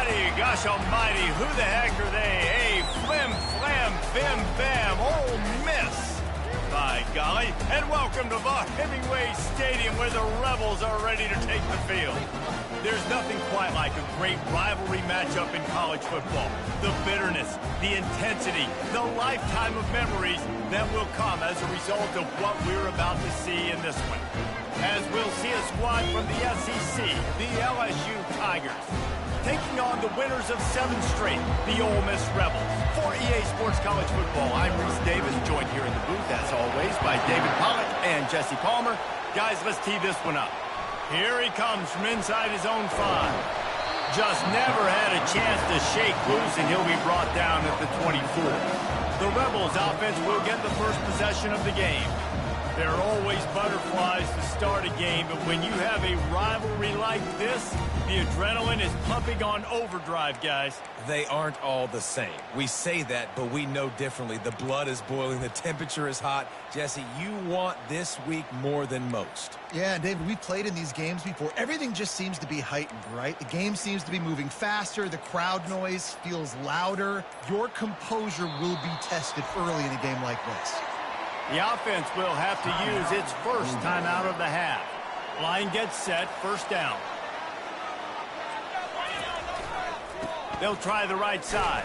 everybody. Gosh almighty, who the heck are they? Hey, flim, flam, bim, bam, Ole Miss. By golly, and welcome to Hemingway Stadium where the Rebels are ready to take the field. There's nothing quite like a great rivalry matchup in college football. The bitterness, the intensity, the lifetime of memories that will come as a result of what we're about to see in this one. As we'll see a squad from the SEC, the LSU Tigers, taking on the winners of 7 straight, the Ole Miss Rebels. For EA Sports College Football, I'm Reese Davis, joined here in the booth, as always, by David Pollack and Jesse Palmer. Guys, let's tee this one up. Here he comes from inside his own 5. Just never had a chance to shake loose, and he'll be brought down at the 24. The Rebels offense will get the first possession of the game. There are always butterflies to start a game, but when you have a rivalry like this, the adrenaline is pumping on overdrive, guys. They aren't all the same. We say that, but we know differently. The blood is boiling. The temperature is hot. Jesse, you want this week more than most. Yeah, David, we played in these games before. Everything just seems to be heightened, right? The game seems to be moving faster. The crowd noise feels louder. Your composure will be tested early in a game like this. The offense will have to use its first timeout of the half. Line gets set, first down. They'll try the right side.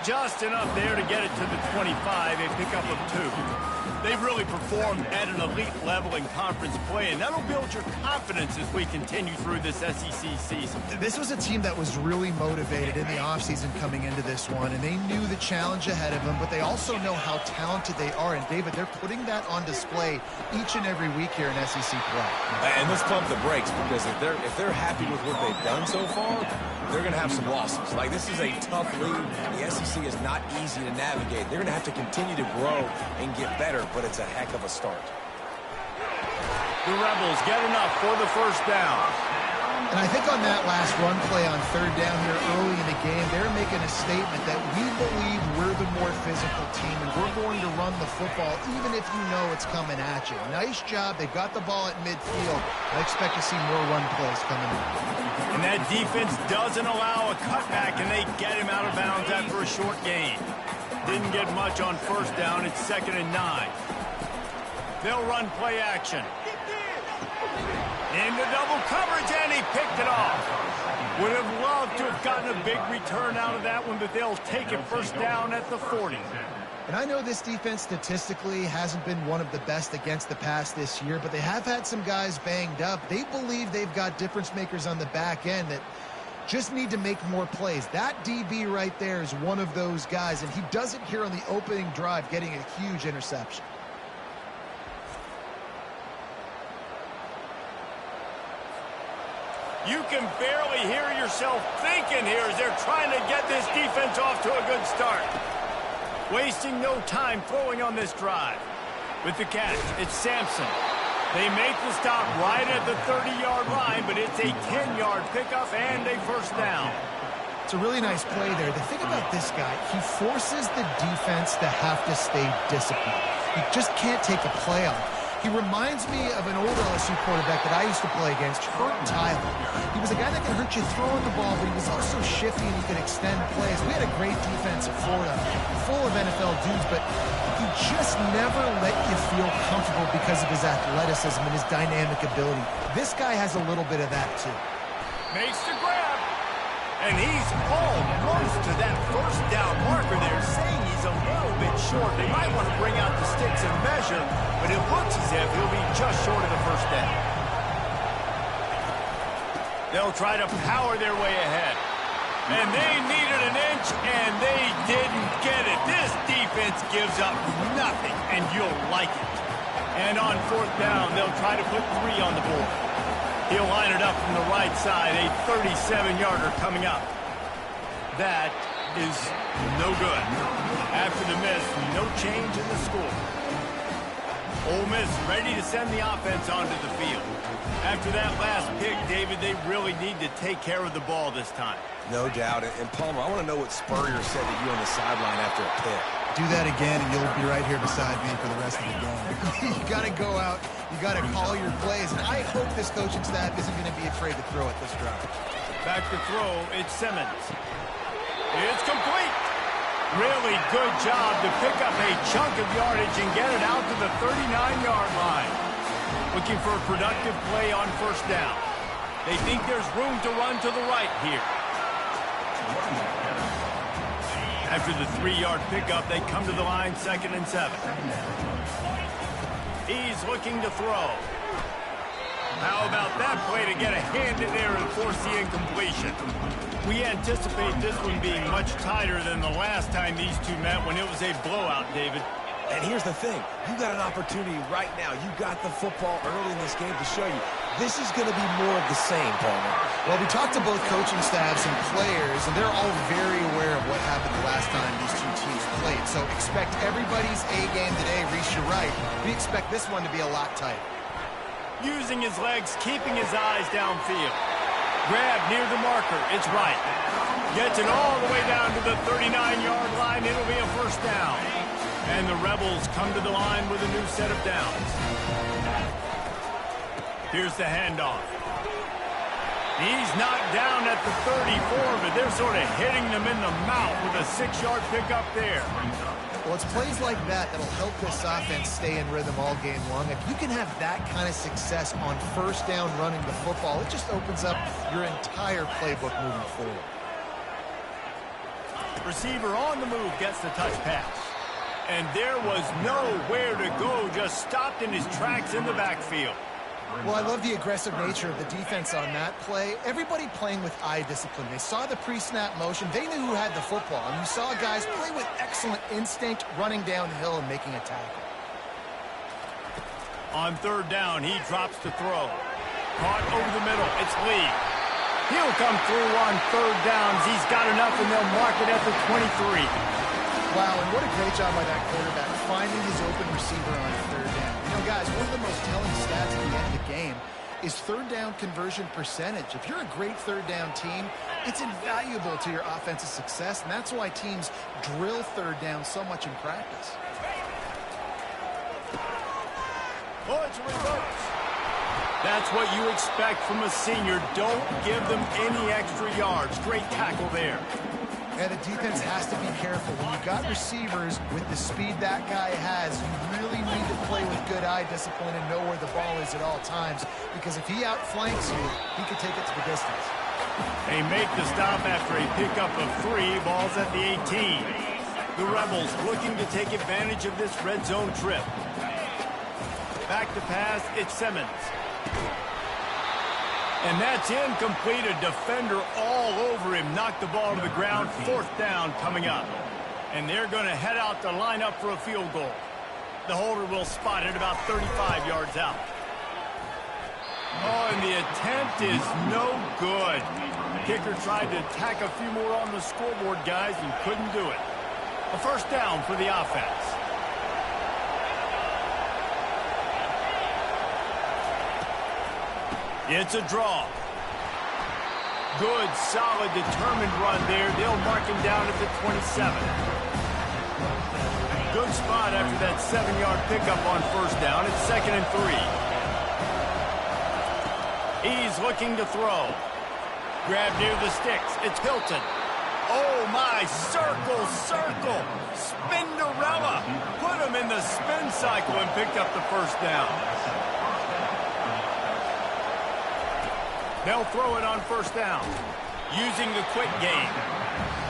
Just enough there to get it to the 25, a pickup of 2. They've really performed at an elite level in conference play, and that'll build your confidence as we continue through this SEC season. This was a team that was really motivated in the offseason coming into this one, and they knew the challenge ahead of them, but they also know how talented they are. And, David, they're putting that on display each and every week here in SEC play. And let's pump the brakes, because if they're happy with what they've done so far, they're going to have some losses. Like, this is a tough league. The SEC is not easy to navigate. They're going to have to continue to grow and get better, but it's a heck of a start. The Rebels get enough for the first down. And I think on that last run play on 3rd down here early in the game, they're making a statement that we believe we're the more physical team, and we're going to run the football even if you know it's coming at you. Nice job. They got the ball at midfield. I expect to see more run plays coming in. And that defense doesn't allow a cutback, and they get him out of bounds after a short gain. Didn't get much on first down. It's 2nd and 9. They'll run play action. Into double coverage, and he picked it off. Would have loved to have gotten a big return out of that one, but they'll take it first down at the 40. And I know this defense statistically hasn't been one of the best against the pass this year, but they have had some guys banged up. They believe they've got difference makers on the back end that just need to make more plays. That DB right there is one of those guys, and he does it here on the opening drive, getting a huge interception. You can barely hear yourself thinking here as they're trying to get this defense off to a good start. Wasting no time throwing on this drive. With the catch, it's Sampson. They make the stop right at the 30-yard line, but it's a 10-yard pickup and a first down. It's a really nice play there. The thing about this guy, he forces the defense to have to stay disciplined. He just can't take a play off. He reminds me of an old LSU quarterback that I used to play against, Hurt Tyler. He was a guy that could hurt you throwing the ball, but he was also shifty and he could extend plays. We had a great defense at Florida, full of NFL dudes, but he just never let you feel comfortable because of his athleticism and his dynamic ability. This guy has a little bit of that, too. Makes the grab. And he's almost to that first down marker there, saying he's a little bit short. They might want to bring out the sticks and measure, but it looks as if he'll be just short of the first down. They'll try to power their way ahead. And they needed an inch, and they didn't get it. This defense gives up nothing, and you'll like it. And on 4th down, they'll try to put 3 on the board. He'll line it up from the right side, a 37-yarder coming up. That is no good. After the miss, no change in the score. Ole Miss ready to send the offense onto the field. After that last pick, David, they really need to take care of the ball this time. No doubt. And Palmer, I want to know what Spurrier said to you on the sideline after a pick. Do that again, and you'll be right here beside me for the rest of the game. You got to go out. You got to call your plays. And I hope this coaching staff isn't going to be afraid to throw it this drive. Back to throw, it's Simmons. It's complete. Really good job to pick up a chunk of yardage and get it out to the 39-yard line. Looking for a productive play on first down. They think there's room to run to the right here. After the 3-yard pickup, they come to the line 2nd and 7. He's looking to throw. How about that play to get a hand in there and force the incompletion? We anticipate this one being much tighter than the last time these two met when it was a blowout, David. And here's the thing. You got an opportunity right now. You got the football early in this game to show you this is going to be more of the same, Palmer. Well, we talked to both coaching staffs and players, and they're all very aware of what happened the last time these two teams played. So expect everybody's A-game today. Reese, you're right. We expect this one to be a lot tighter. Using his legs, keeping his eyes downfield. Grab near the marker. It's right. Gets it all the way down to the 39-yard line. It'll be a first down. And the Rebels come to the line with a new set of downs. Here's the handoff. He's knocked down at the 34, but they're sort of hitting them in the mouth with a 6-yard pickup there. Well, it's plays like that that'll help this offense stay in rhythm all game long. If you can have that kind of success on first down running the football, it just opens up your entire playbook moving forward. Receiver on the move gets the touch pass. And there was nowhere to go, just stopped in his tracks in the backfield. Well, I love the aggressive nature of the defense on that play. Everybody playing with eye discipline. They saw the pre-snap motion. They knew who had the football. And you saw guys play with excellent instinct, running downhill and making a tackle. On third down, he drops to throw. Caught over the middle. It's Lee. He'll come through on third downs. He's got enough, and they'll mark it at the 23. Wow, and what a great job by that quarterback, finding his open receiver on third down. You know, guys, one of the most telling stats at the end of the game is third down conversion percentage. If you're a great third down team, it's invaluable to your offensive success, and that's why teams drill third down so much in practice. Oh, it's a reverse. That's what you expect from a senior. Don't give them any extra yards. Great tackle there. And the defense has to be careful. When you've got receivers with the speed that guy has, you really need to play with good eye discipline and know where the ball is at all times. Because if he outflanks you, he could take it to the distance. They make the stop after a pickup of 3. Balls at the 18. The Rebels looking to take advantage of this red zone trip. Back to pass, it's Simmons. And that's incomplete. A defender all over him. Knocked the ball to the ground. Fourth down coming up. And they're going to head out to line up for a field goal. The holder will spot it about 35 yards out. Oh, and the attempt is no good. Kicker tried to tack a few more on the scoreboard, guys, and couldn't do it. A first down for the offense. It's a draw. Good, solid, determined run there. They'll mark him down at the 27. Good spot after that 7-yard pickup on first down. It's 2nd and 3. He's looking to throw. Grab near the sticks. It's Hilton. Oh, my. Circle, circle. Spinderella. Put him in the spin cycle and picked up the first down. They'll throw it on first down. Using the quick game.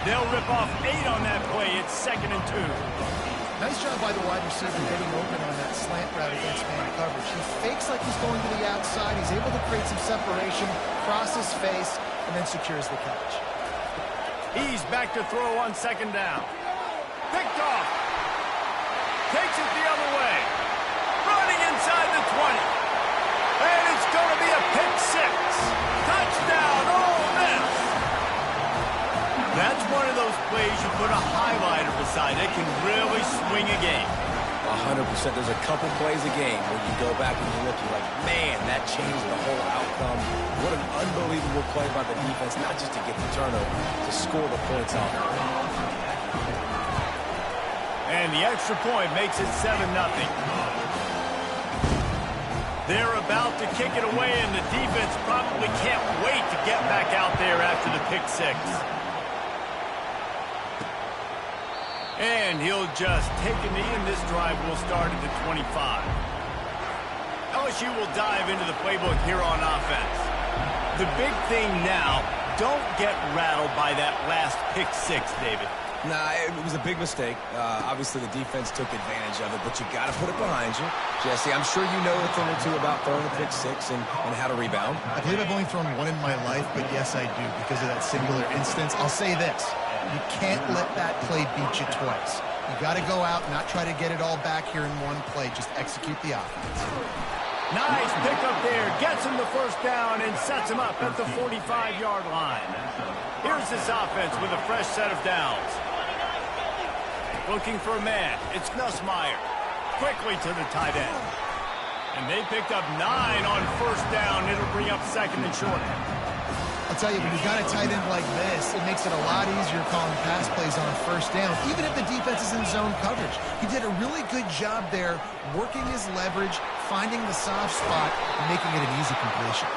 They'll rip off 8 on that play. It's 2nd and 2. Nice job by the wide receiver getting open on that slant route against man coverage. He fakes like he's going to the outside. He's able to create some separation, cross his face, and then secures the catch. He's back to throw on 2nd down. Picked off. Takes it the other way. Running inside the 20. And it's going to be a pick 6. Touchdown, Ole Miss. That's one of those plays you put a highlighter beside. It can really swing a game. 100%. There's a couple plays a game where you go back and you look, you're like, man, that changed the whole outcome. What an unbelievable play by the defense, not just to get the turnover, to score the points off. And the extra point makes it 7-0. They're about to kick it away, and the defense probably can't wait to get back out there after the pick six. And he'll just take a knee, and this drive will start at the 25. LSU will dive into the playbook here on offense. The big thing now, don't get rattled by that last pick six, David. Nah, it was a big mistake. Obviously, the defense took advantage of it, but you got to put it behind you. Jesse, I'm sure you know a thing or two about throwing a pick six and how to rebound. I believe I've only thrown one in my life, but yes, I do because of that singular instance. I'll say this. You can't let that play beat you twice. You got to go out, not try to get it all back here in one play. Just execute the offense. Nice pickup there. Gets him the first down and sets him up at the 45-yard line. Here's this offense with a fresh set of downs. Looking for a man. It's Nussmeier. Quickly to the tight end. And they picked up 9 on first down. It'll bring up second and short. I'll tell you, when you've got a tight end like this, it makes it a lot easier calling pass plays on first down, even if the defense is in zone coverage. He did a really good job there, working his leverage, finding the soft spot, and making it an easy completion.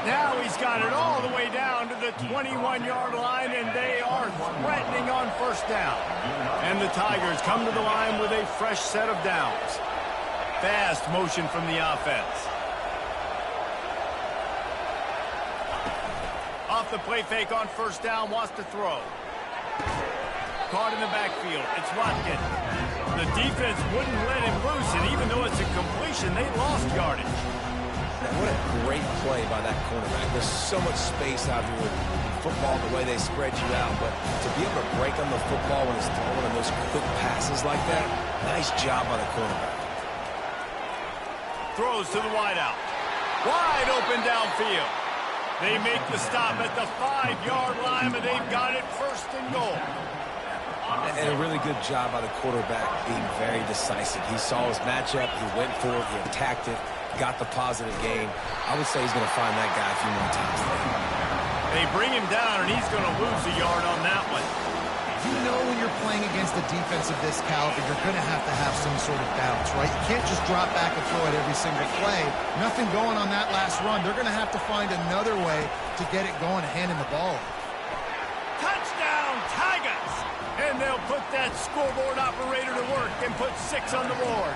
Now he's got it all the way down to the 21-yard line, and they are threatening on first down. And the Tigers come to the line with a fresh set of downs. Fast motion from the offense. Off the play fake on first down, wants to throw. Caught in the backfield. It's Watkins. The defense wouldn't let him loose, and even though it's a completion, they lost yardage. What a great play by that cornerback. There's so much space out here with football, the way they spread you out. But to be able to break on the football when it's throwing on those quick passes like that, nice job by the cornerback. Throws to the wideout. Wide open downfield. They make the stop at the 5-yard line, but they've got it first and goal. And a really good job by the quarterback being very decisive. He saw his matchup, he went for it, he attacked it, got the positive gain. I would say he's going to find that guy a few more times today. They bring him down, and he's going to lose a yard on that one. You know when you're playing against a defense of this caliber, you're going to have some sort of bounce, right? You can't just drop back and throw it every single play. Nothing going on that last run. They're going to have to find another way to get it going and handing the ball. Touchdown, Tigers! And they'll put that scoreboard operator to work and put 6 on the board.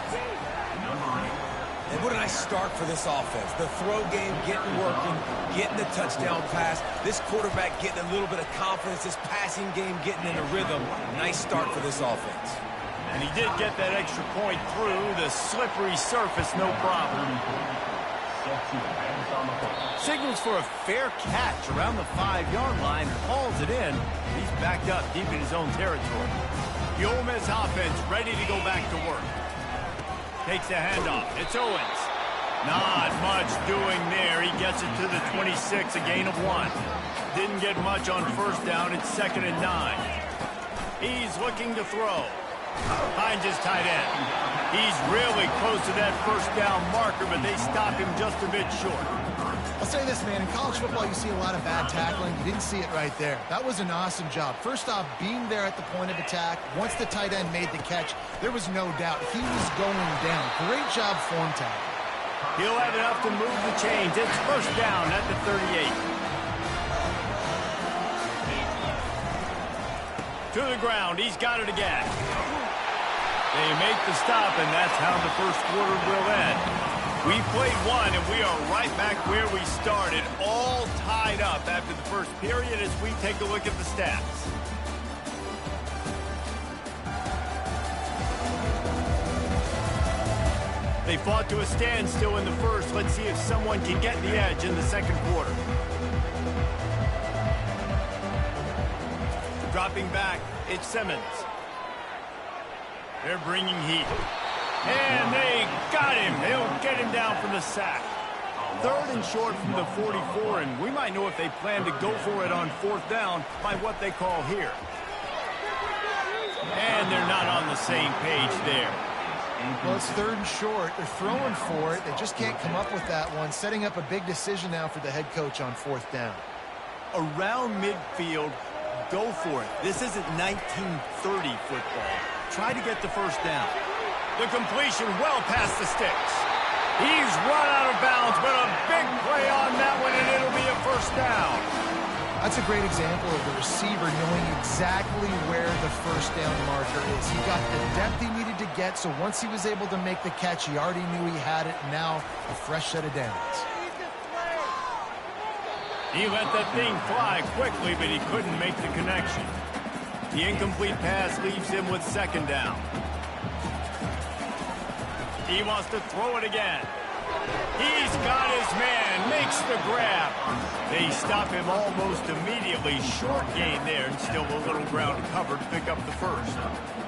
And what a nice start for this offense. The throw game getting working, getting the touchdown pass. This quarterback getting a little bit of confidence. This passing game getting in a rhythm. Nice start for this offense. And he did get that extra point through the slippery surface, no problem. Signals for a fair catch around the 5-yard line, hauls it in. He's backed up deep in his own territory. The Ole Miss offense ready to go back to work. Takes the handoff. It's Owens. Not much doing there. He gets it to the 26, a gain of 1. Didn't get much on first down. It's 2nd and 9. He's looking to throw. Finds his tight end. He's really close to that first down marker, but they stop him just a bit short. I'll say this, man. In college football, you see a lot of bad tackling. You didn't see it right there. That was an awesome job. First off, being there at the point of attack. Once the tight end made the catch, there was no doubt he was going down. Great job form tackle. He'll have enough to move the chains. It's first down at the 38. To the ground. He's got it again. They make the stop, and that's how the first quarter will end. We played one, and we are right back where we started, all tied up after the first period as we take a look at the stats. They fought to a standstill in the first. Let's see if someone can get the edge in the second quarter. Dropping back, it's Simmons. They're bringing heat. And they got him. They'll get him down from the sack. 3rd and short from the 44, and we might know if they plan to go for it on 4th down by what they call here. And they're not on the same page there. Well, it's 3rd and short. They're throwing for it. They just can't come up with that one. Setting up a big decision now for the head coach on 4th down. Around midfield, go for it. This isn't 1930 football. Try to get the first down. The completion well past the sticks. He's run out of bounds, but a big play on that one, and it'll be a first down. That's a great example of the receiver knowing exactly where the first down marker is. He got the depth he needed to get, so once he was able to make the catch, he already knew he had it. Now a fresh set of downs. He let that thing fly quickly, but he couldn't make the connection. The incomplete pass leaves him with second down. He wants to throw it again. He's got his man, makes the grab. They stop him almost immediately. Short gain there, and still a little ground covered to pick up the first.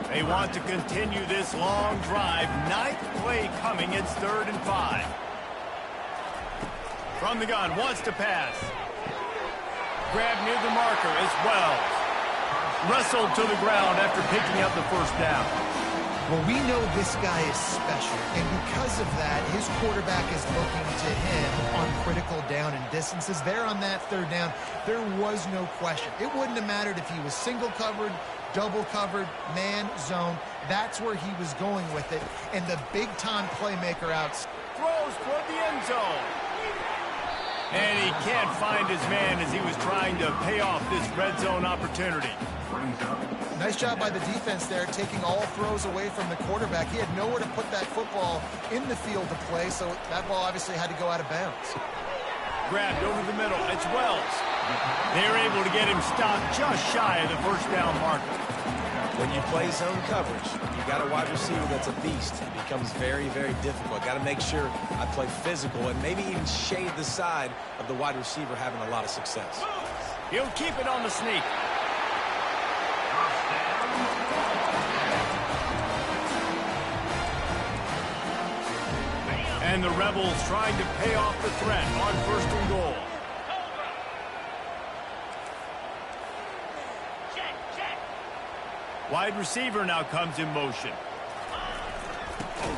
They want to continue this long drive. Ninth play coming. It's 3rd and 5. From the gun, wants to pass. Grab near the marker as Wells. Wrestled to the ground after picking up the first down. Well, we know this guy is special, and because of that, his quarterback is looking to him on critical down and distances. There on that 3rd down, there was no question. It wouldn't have mattered if he was single covered, double covered, man, zone. That's where he was going with it, and the big-time playmaker out. Throws toward the end zone. And he can't find his man as he was trying to pay off this red zone opportunity. Nice job by the defense there, taking all throws away from the quarterback. He had nowhere to put that football in the field to play, so that ball obviously had to go out of bounds. Grabbed over the middle. It's Wells. They're able to get him stopped just shy of the first down marker. When you play zone coverage, you got a wide receiver that's a beast. It becomes very, very difficult. Got to make sure I play physical and maybe even shade the side of the wide receiver having a lot of success. He'll keep it on the sneak. And the Rebels trying to pay off the threat on 1st and goal. Wide receiver now comes in motion.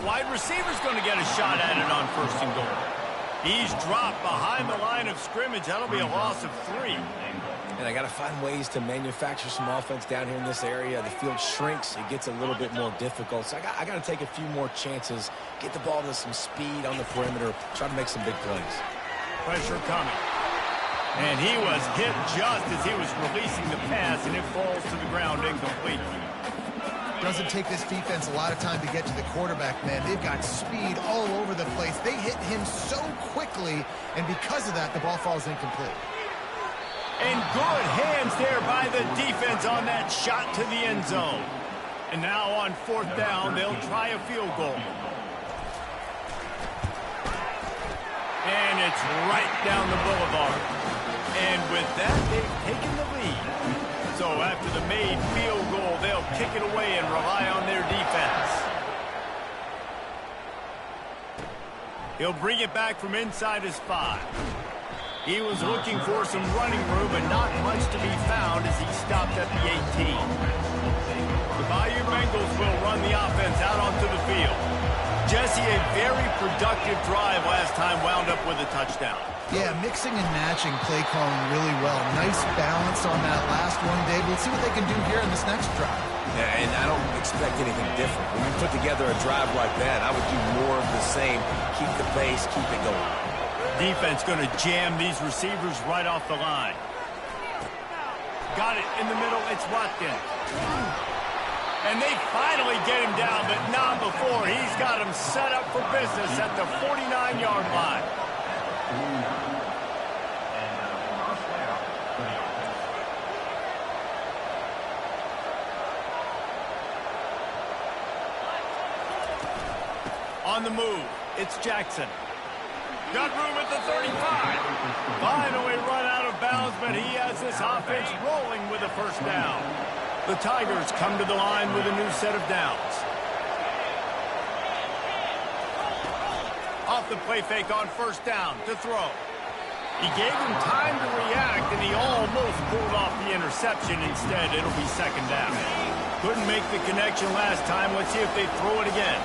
Wide receiver's going to get a shot at it on 1st and goal. He's dropped behind the line of scrimmage. That'll be a loss of 3. And I got to find ways to manufacture some offense down here in this area. The field shrinks. It gets a little bit more difficult. So I got to take a few more chances, get the ball to some speed on the perimeter, try to make some big plays. Pressure coming. And he was hit just as he was releasing the pass, and it falls to the ground incomplete. Doesn't take this defense a lot of time to get to the quarterback, man. They've got speed all over the place. They hit him so quickly, and because of that, the ball falls incomplete. And good hands there by the defense on that shot to the end zone. And now on 4th down, they'll try a field goal. And it's right down the boulevard. And with that, they've taken the lead. So after the made field goal, they'll kick it away and rely on their defense. He'll bring it back from inside his 5. He was looking for some running room, but not much to be found as he stopped at the 18. The Bayou Bengals will run the offense out onto the field. Jesse, a very productive drive last time, wound up with a touchdown. Yeah, mixing and matching play calling really well. Nice balance on that last one, Dave. Let's see what they can do here in this next drive. Yeah, and I don't expect anything different. When you put together a drive like that, I would do more of the same. Keep the pace, keep it going. Defense going to jam these receivers right off the line. Got it in the middle. It's Watkins. And they finally get him down, but not before. He's got him set up for business at the 49-yard line. On the move, it's Jackson. Got room at the 35. Finally run out of bounds, but he has this offense rolling with a first down. The Tigers come to the line with a new set of downs. Off the play fake on 1st down to throw. He gave him time to react, and he almost pulled off the interception. Instead, it'll be 2nd down. Couldn't make the connection last time. Let's see if they throw it again.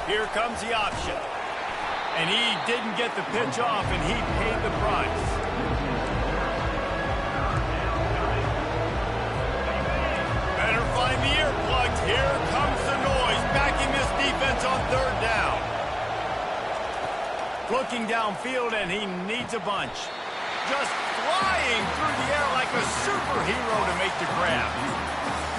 Here comes the option. And he didn't get the pitch off, and he paid the price. Better find the earplugs. Here comes the noise. Backing this defense looking downfield, and he needs a bunch. Just flying through the air like a superhero to make the grab.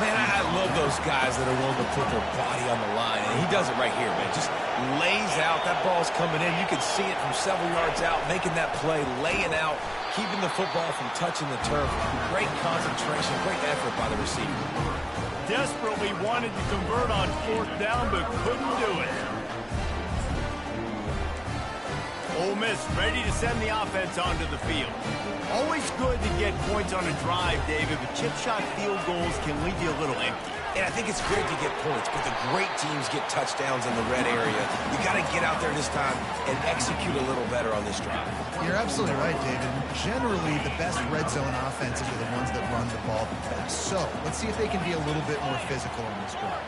Man, I love those guys that are willing to put their body on the line, and he does it right here, man. Just lays out. That ball's coming in. You can see it from several yards out, making that play, laying out, keeping the football from touching the turf. Great concentration, great effort by the receiver. Desperately wanted to convert on 4th down, but couldn't do it. Ole Miss ready to send the offense onto the field. Always good to get points on a drive, David, but chip shot field goals can leave you a little empty. And I think it's great to get points, but the great teams get touchdowns in the red area. You got to get out there this time and execute a little better on this drive. You're absolutely right, David. Generally, the best red zone offenses are the ones that run the ball the best. So let's see if they can be a little bit more physical in this drive.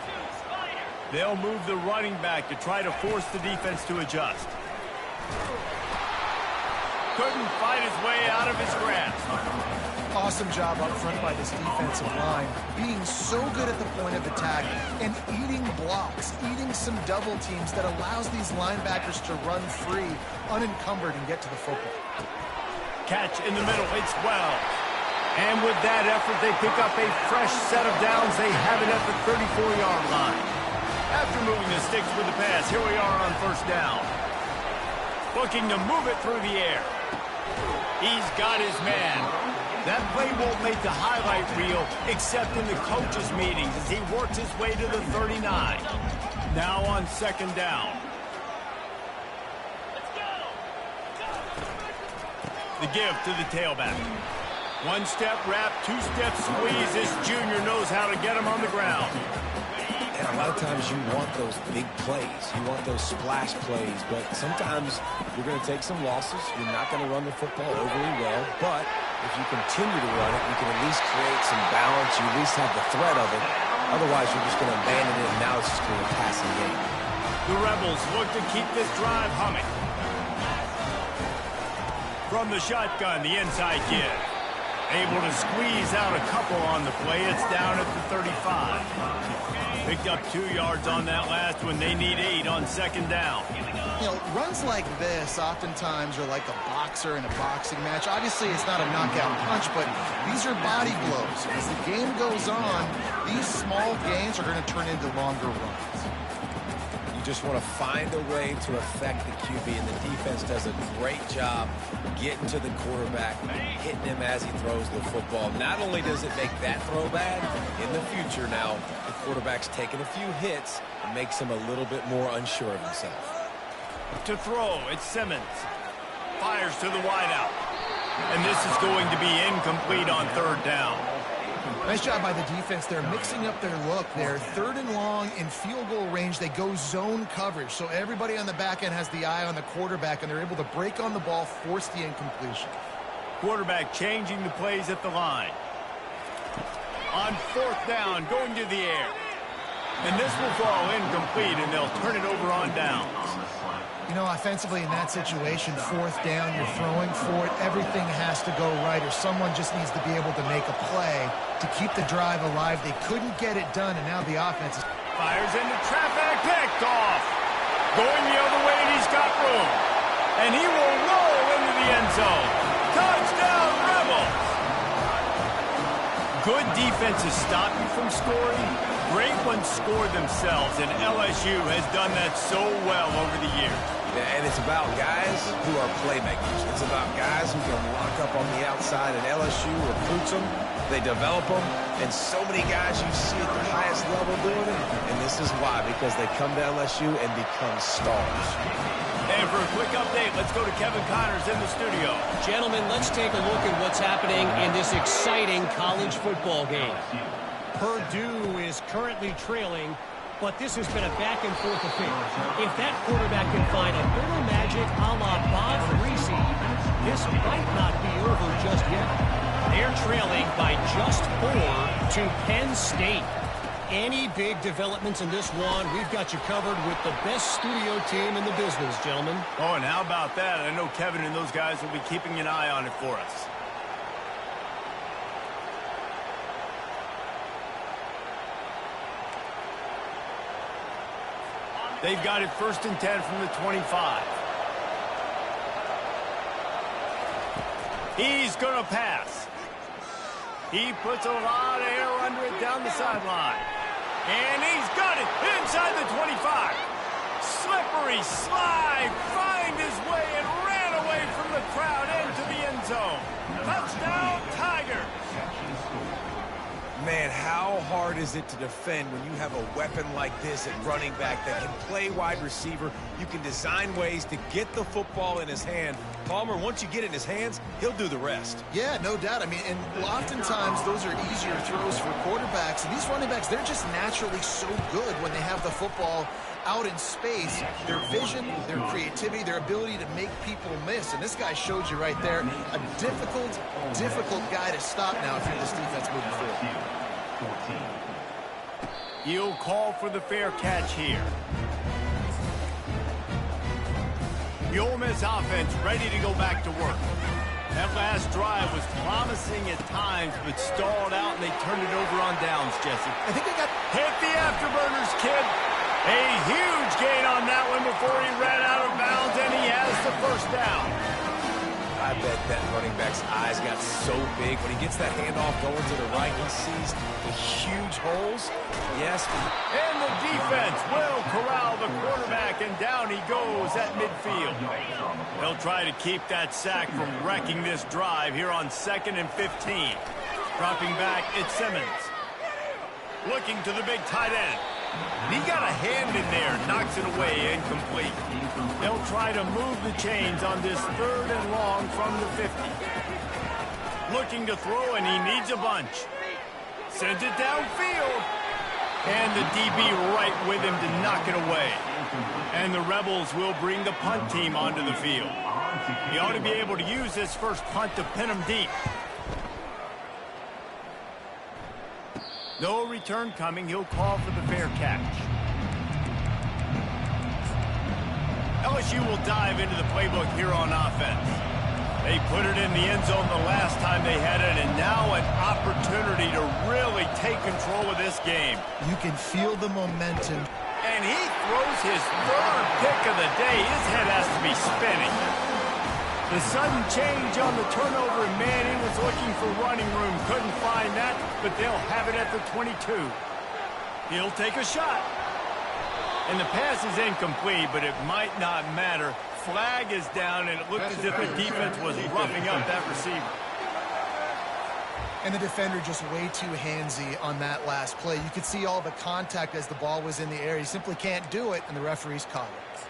They'll move the running back to try to force the defense to adjust. Couldn't fight his way out of his grasp. Awesome job up front by this defensive line, being so good at the point of attack and eating blocks, eating some double teams that allows these linebackers to run free, unencumbered, and get to the football. Catch in the middle, it's well. And with that effort, they pick up a fresh set of downs. They have it at the 34-yard line. After moving the sticks with the pass, here we are on 1st down. Looking to move it through the air. He's got his man. That play won't make the highlight reel except in the coaches' meetings as he works his way to the 39. Now on 2nd down. The give to the tailback. 1-step wrap, 2-step squeeze. This junior knows how to get him on the ground. And a lot of times you want those big plays. You want those splash plays. But sometimes you're going to take some losses. You're not going to run the football overly well. But if you continue to run it, you can at least create some balance. You at least have the threat of it. Otherwise, you're just going to abandon it, and now it's just going to be a passing game. The Rebels look to keep this drive humming. From the shotgun, the inside give. Able to squeeze out a couple on the play. It's down at the 35. Picked up 2 yards on that last one. They need 8 on 2nd down. You know, runs like this oftentimes are like a boxer in a boxing match. Obviously, it's not a knockout punch, but these are body blows. As the game goes on, these small gains are going to turn into longer runs. You just want to find a way to affect the QB, and the defense does a great job getting to the quarterback, hitting him as he throws the football. Not only does it make that throw bad, in the future now, the quarterback's taking a few hits and makes him a little bit more unsure of himself. To throw, it's Simmons. Fires to the wideout. And this is going to be incomplete on 3rd down. Nice job by the defense. They're mixing up their look. They're 3rd and long in field goal range. They go zone coverage. So everybody on the back end has the eye on the quarterback, and they're able to break on the ball, force the incompletion. Quarterback changing the plays at the line. On 4th down, going to the air. And this will fall incomplete, and they'll turn it over on downs. You know, offensively in that situation, 4th down, you're throwing for it. Everything has to go right, or someone just needs to be able to make a play to keep the drive alive. They couldn't get it done, and now the offense is... Fires into traffic, picked off. Going the other way, and he's got room. And he will roll into the end zone. Touchdown, Rebels! Good defenses stop you from scoring. Great ones score themselves, and LSU has done that so well over the years. And it's about guys who are playmakers. It's about guys who can lock up on the outside, and LSU recruits them, they develop them, and so many guys you see at the highest level doing it. And this is why, because they come to LSU and become stars. And for a quick update, let's go to Kevin Connors in the studio. Gentlemen, let's take a look at what's happening in this exciting college football game. Purdue is currently trailing, but this has been a back-and-forth affair. If that quarterback can find a little magic a la Bob Greasy, this might not be over just yet. They're trailing by just 4 to Penn State. Any big developments in this one, we've got you covered with the best studio team in the business, gentlemen. Oh, and how about that? I know Kevin and those guys will be keeping an eye on it for us. They've got it 1st and 10 from the 25. He's going to pass. He puts a lot of air under it down the sideline. And he's got it inside the 25. Slippery slide, find his way and ran away from the crowd into the end zone. Touchdown, Tigers. Man, how hard is it to defend when you have a weapon like this at running back that can play wide receiver? You can design ways to get the football in his hand. Palmer, once you get it in his hands, he'll do the rest. Yeah, no doubt. I mean, and oftentimes those are easier throws for quarterbacks. And these running backs, they're just naturally so good when they have the football out in space. Their vision, their creativity, their ability to make people miss. And this guy showed you right there, a difficult guy to stop now if you're this defense moving forward. He'll call for the fair catch here. The Ole Miss offense ready to go back to work. That last drive was promising at times, but stalled out, and they turned it over on downs, Jesse. I think they got hit the afterburners, kid. A huge gain on that one before he ran out of bounds, and he has the first down. I bet that running back's eyes got so big. When he gets that handoff going to the right, he sees the huge holes. Yes. And the defense will corral the quarterback, and down he goes at midfield. They'll try to keep that sack from wrecking this drive here on 2nd and 15. Dropping back, it's Simmons. Looking to the big tight end. He got a hand in there, knocks it away, incomplete. They'll try to move the chains on this 3rd and long from the 50. Looking to throw, and he needs a bunch. Sends it downfield. And the DB right with him to knock it away. And the Rebels will bring the punt team onto the field. He ought to be able to use this first punt to pin him deep. No return coming. He'll call for the fair catch. LSU will dive into the playbook here on offense. They put it in the end zone the last time they had it, and now an opportunity to really take control of this game. You can feel the momentum. And he throws his 3rd pick of the day. His head has to be spinning. The sudden change on the turnover, and man, he was looking for running room. Couldn't find that, but they'll have it at the 22. He'll take a shot. And the pass is incomplete, but it might not matter. Flag is down, and it looked as if the defense was roughing up that receiver. And the defender just way too handsy on that last play. You could see all the contact as the ball was in the air. He simply can't do it, and the referees caught it.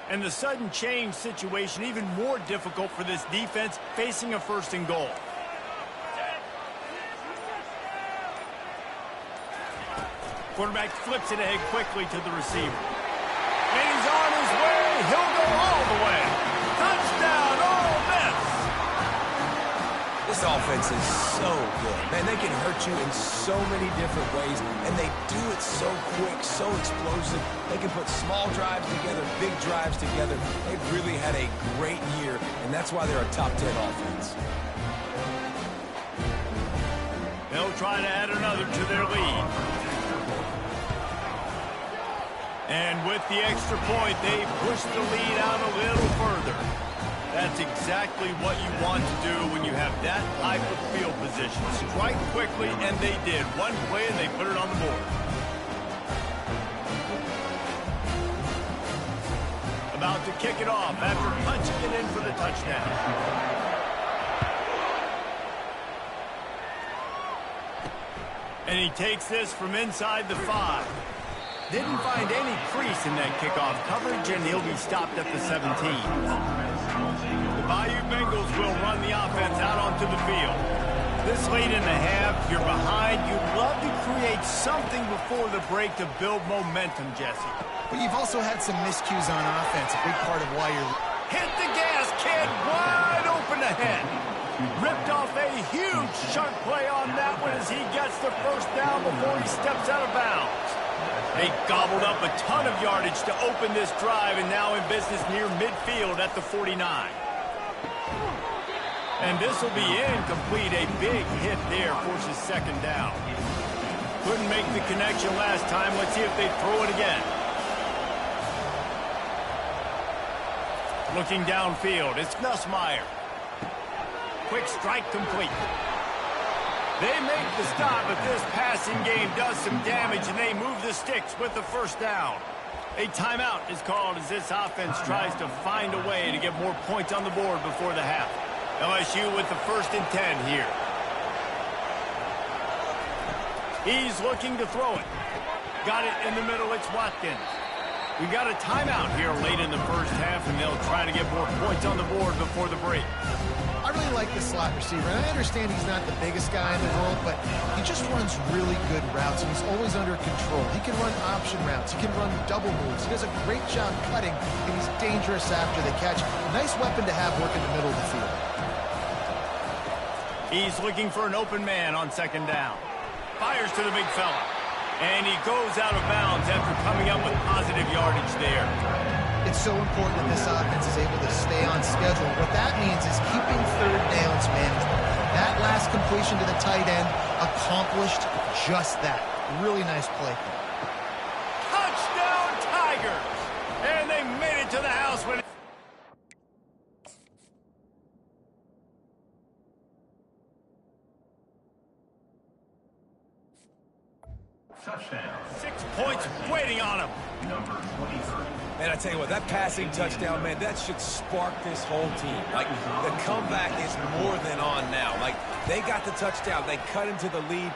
And the sudden change situation even more difficult for this defense facing a 1st and goal. Quarterback flips it ahead quickly to the receiver. And he's on his way. He'll go all the way. Touchdown, Ole Miss. This offense is so good. Man, they can hurt you in so many different ways, and they do it so quick, so explosive. They can put small drives together, big drives together. They've really had a great year, and that's why they're a top 10 offense. They'll try to add another to their lead. And with the extra point, they push the lead out a little further. That's exactly what you want to do when you have that type of field position. Strike quickly, and they did. One play, and they put it on the board. About to kick it off after punching it in for the touchdown. And he takes this from inside the 5. Didn't find any crease in that kickoff coverage, and he'll be stopped at the 17. The Bayou Bengals will run the offense out onto the field. This late in the half, you're behind. You'd love to create something before the break to build momentum, Jesse. But you've also had some miscues on offense, a big part of why you're... Hit the gas, kid, wide open ahead. Ripped off a huge chunk play on that one as he gets the first down before he steps out of bounds. They gobbled up a ton of yardage to open this drive, and now in business near midfield at the 49. And this will be incomplete. A big hit there forces 2nd down. Couldn't make the connection last time. Let's see if they throw it again. Looking downfield, it's Nussmeier. Quick strike complete. They make the stop, but this passing game does some damage, and they move the sticks with the first down. A timeout is called as this offense tries to find a way to get more points on the board before the half. LSU with the 1st and 10 here. He's looking to throw it. Got it in the middle, it's Watkins. We got a timeout here late in the first half, and they'll try to get more points on the board before the break. I really like the slot receiver, and I understand he's not the biggest guy in the world, but he just runs really good routes, and he's always under control. He can run option routes. He can run double moves. He does a great job cutting, and he's dangerous after the catch. A nice weapon to have working the middle of the field. He's looking for an open man on 2nd down. Fires to the big fella. And he goes out of bounds after coming up with positive yardage there. It's so important that this offense is able to stay on schedule. What that means is keeping 3rd downs manageable. That last completion to the tight end accomplished just that. Really nice play call. Touchdown Tigers! And they made it to the house when... Touchdown. 6 points waiting on him. Number 23. Man, I tell you what, that passing touchdown, man, that should spark this whole team. Like, the comeback is more than on now. Like, they got the touchdown. They cut into the lead.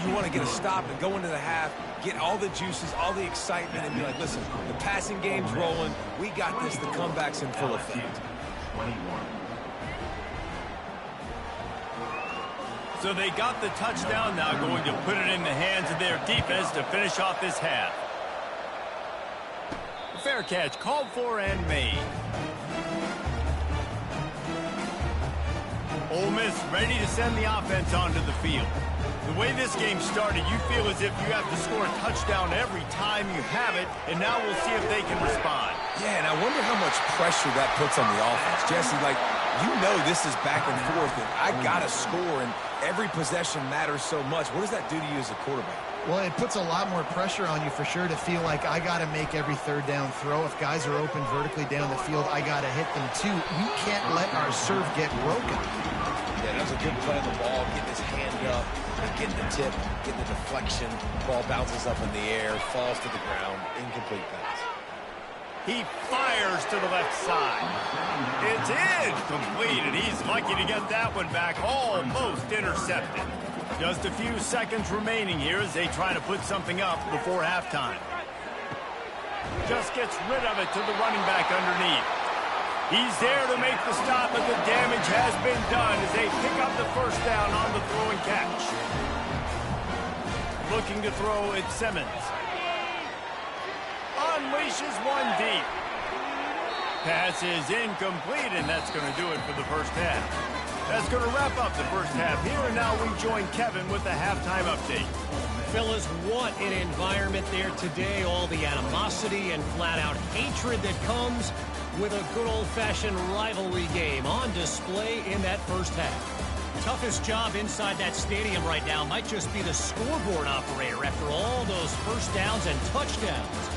You want to get a stop and go into the half, get all the juices, all the excitement, and be like, listen, the passing game's rolling. We got this. The comeback's in full effect. 21. So they got the touchdown, now going to put it in the hands of their defense to finish off this half. Fair catch called for and made. Ole Miss ready to send the offense onto the field. The way this game started, you feel as if you have to score a touchdown every time you have it, and now we'll see if they can respond. Yeah, and I wonder how much pressure that puts on the offense. Jesse, like, you know this is back and forth, and I got to score, and every possession matters so much. What does that do to you as a quarterback? Well, it puts a lot more pressure on you for sure to feel like I got to make every 3rd down throw. If guys are open vertically down the field, I got to hit them too. We can't let our serve get broken. Yeah, that was a good play on the ball, getting his hand up, getting the tip, getting the deflection. Ball bounces up in the air, falls to the ground, incomplete pass. He fires to the left side. It's incomplete, and he's lucky to get that one back, almost intercepted. Just a few seconds remaining here as they try to put something up before halftime. Just gets rid of it to the running back underneath. He's there to make the stop, but the damage has been done as they pick up the 1st down on the throw and catch. Looking to throw, it's Simmons. Unleashes one deep. Pass is incomplete, and that's going to do it for the first half. That's going to wrap up the first half here, and now we join Kevin with the halftime update. Fellas, what an environment there today. All the animosity and flat-out hatred that comes with a good old-fashioned rivalry game on display in that first half. Toughest job inside that stadium right now might just be the scoreboard operator after all those first downs and touchdowns.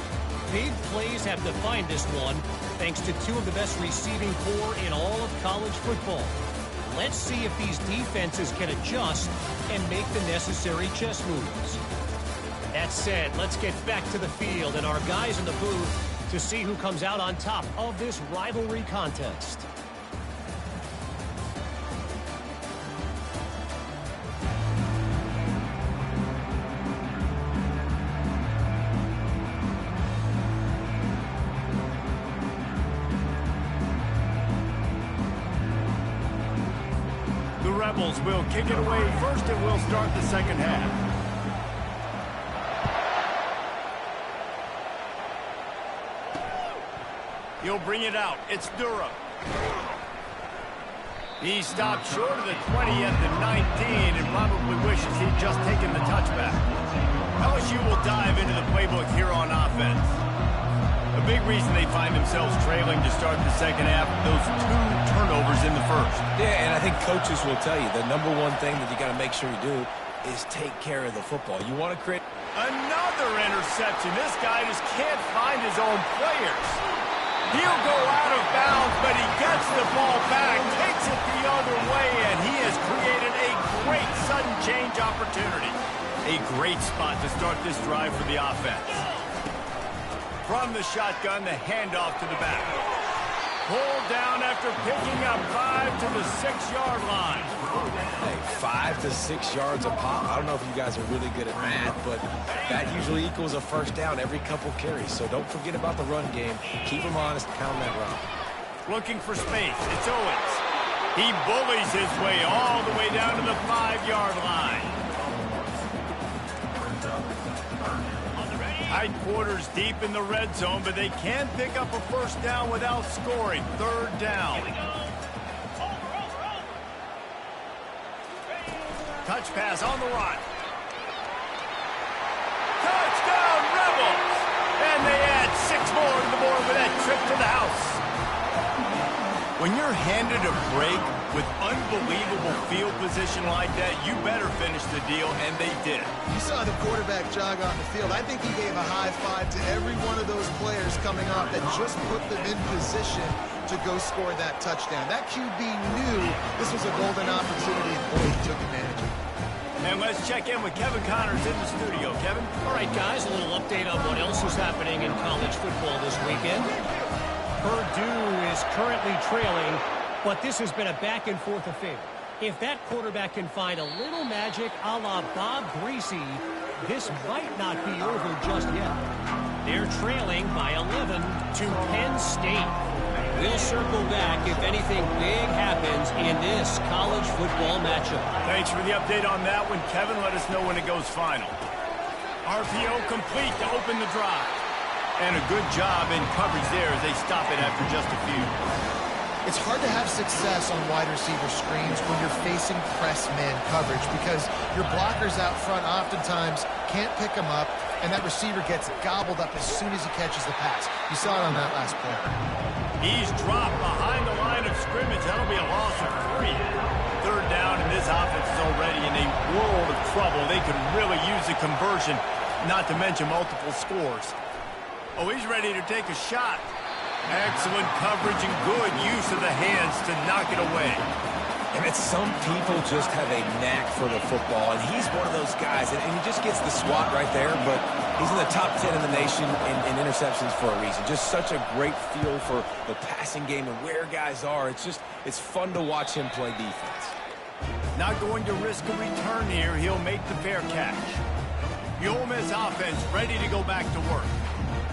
Big plays have defined this one, thanks to 2 of the best receiving corps in all of college football. Let's see if these defenses can adjust and make the necessary chess moves. That said, let's get back to the field and our guys in the booth to see who comes out on top of this rivalry contest. The Rebels will kick it away first, and we'll start the second half. He'll bring it out. It's Durham. He stopped short of the 20 at the 19 and probably wishes he'd just taken the touchback. LSU will dive into the playbook here on offense. A big reason they find themselves trailing to start the second half, those 2 turnovers in the first. Yeah, and I think coaches will tell you the number one thing that you got to make sure you do is take care of the football. You want to create... Another interception. This guy just can't find his own players. He'll go out of bounds, but he gets the ball back, takes it the other way, and he has created a great sudden change opportunity. A great spot to start this drive for the offense. From the shotgun, the handoff to the back. Pulled down after picking up 5 to the 6-yard line. Hey, 5 to 6 yards a pop. I don't know if you guys are really good at math, but that usually equals a first down every couple carries. So don't forget about the run game. Keep them honest, pound that rock. Looking for space. It's Owens. He bullies his way all the way down to the 5-yard line. Tight quarters deep in the red zone, but they can pick up a first down without scoring. Third down. Touch pass on the run. Touchdown, Rebels! And they add 6 more to the board with that trip to the house. When you're handed a break with unbelievable field position like that, you better finish the deal, and they did. You saw the quarterback jog on the field. I think he gave a high five to every one of those players coming off that just put them in position to go score that touchdown. That QB knew this was a golden opportunity, and boy, he took advantage of it. And let's check in with Kevin Connors in the studio. Kevin? All right, guys, a little update on what else is happening in college football this weekend. Purdue is currently trailing, but this has been a back-and-forth affair. If that quarterback can find a little magic a la Bob Greasy, this might not be over just yet. They're trailing by 11 to Penn State. We'll circle back if anything big happens in this college football matchup. Thanks for the update on that one, Kevin. Let us know when it goes final. RPO complete to open the drive. And a good job in coverage there as they stop it after just a few. It's hard to have success on wide receiver screens when you're facing press man coverage because your blockers out front oftentimes can't pick them up, and that receiver gets gobbled up as soon as he catches the pass. You saw it on that last play. He's dropped behind the line of scrimmage. That'll be a loss of 3. Third down, and this offense is already in a world of trouble. They could really use a conversion, not to mention multiple scores. Oh, he's ready to take a shot. Excellent coverage and good use of the hands to knock it away. And it's some people just have a knack for the football, and he's one of those guys, and he just gets the swat right there, but he's in the top 10 in the nation in interceptions for a reason. Just such a great feel for the passing game and where guys are. It's fun to watch him play defense. Not going to risk a return here. He'll make the fair catch. The Ole Miss offense ready to go back to work.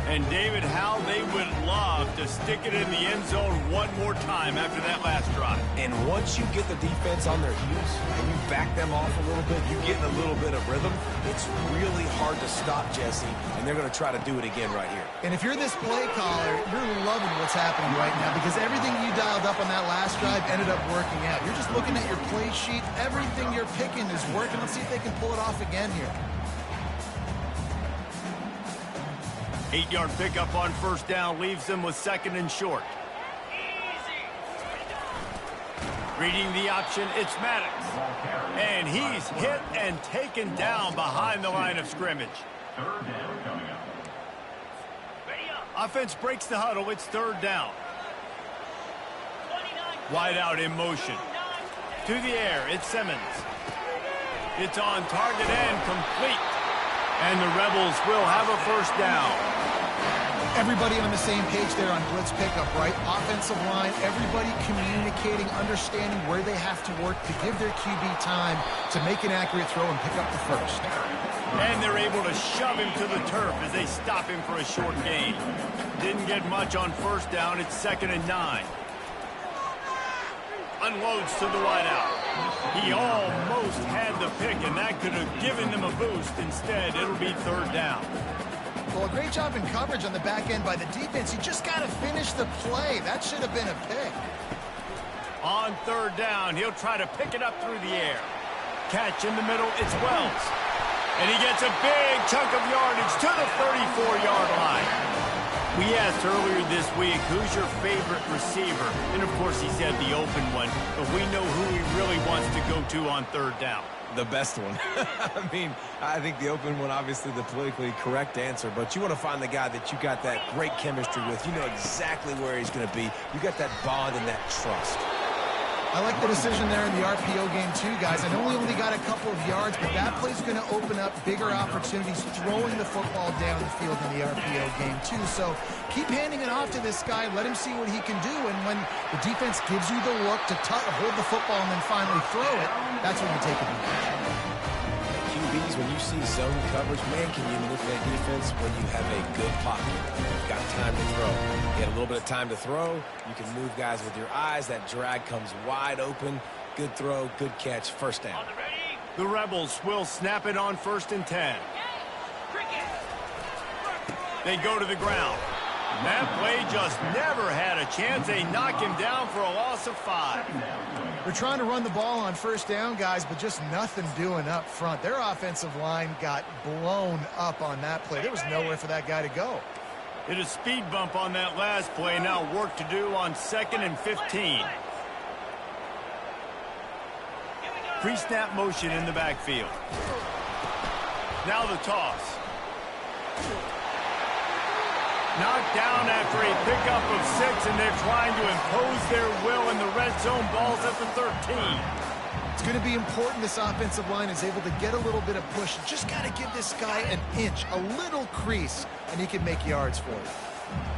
And, David, how they would love to stick it in the end zone one more time after that last drive. And once you get the defense on their heels and you back them off a little bit, you get in a little bit of rhythm, it's really hard to stop, Jesse, and they're going to try to do it again right here. And if you're this play caller, you're loving what's happening right now because everything you dialed up on that last drive ended up working out. You're just looking at your play sheet. Everything you're picking is working. Let's see if they can pull it off again here. 8-yard pickup on first down leaves them with 2nd and short. Reading the option, it's Maddox. And he's hit and taken down behind the line of scrimmage. Third down coming up. Offense breaks the huddle. It's 3rd down. Wide out in motion. To the air, it's Simmons. It's on target and complete. And the Rebels will have a first down. Everybody on the same page there on blitz pickup, right? Offensive line, everybody communicating, understanding where they have to work to give their QB time to make an accurate throw and pick up the first. And they're able to shove him to the turf as they stop him for a short gain. Didn't get much on first down. It's 2nd and 9. Unloads to the wideout. He almost had the pick, and that could have given them a boost. Instead, it'll be 3rd down. Well, a great job in coverage on the back end by the defense. You just got to finish the play. That should have been a pick. On 3rd down, he'll try to pick it up through the air. Catch in the middle, it's Wells. And he gets a big chunk of yardage to the 34-yard line. We asked earlier this week, who's your favorite receiver? And, of course, he said the open one. But we know who he really really wants to go to on third down? The best one. I mean, I think the open one, obviously the politically correct answer, but you want to find the guy that you got that great chemistry with. You know exactly where he's going to be. You got that bond and that trust. I like the decision there in the RPO game too, guys. I know we only got a couple of yards, but that play's going to open up bigger opportunities throwing the football down the field in the RPO game too. So keep handing it off to this guy. Let him see what he can do. And when the defense gives you the look to hold the football and then finally throw it, that's when you take advantage. QBs, when you see zone coverage, man, can you manipulate defense when you have a good pocket? You've got time to throw. You get a little bit of time to throw. You can move guys with your eyes. That drag comes wide open. Good throw, good catch, first down. The Rebels will snap it on 1st and 10. They go to the ground. That play just never had a chance. They knock him down for a loss of 5. They're trying to run the ball on 1st down, guys, but just nothing doing up front. Their offensive line got blown up on that play. There was nowhere for that guy to go. Hit a speed bump on that last play. Now work to do on 2nd and 15. Pre-snap motion in the backfield. Now the toss. Knocked down after a pickup of 6, and they're trying to impose their will in the red zone. Ball's at the 13. It's going to be important this offensive line is able to get a little bit of push. Just got to give this guy an inch, a little crease, and he can make yards for you.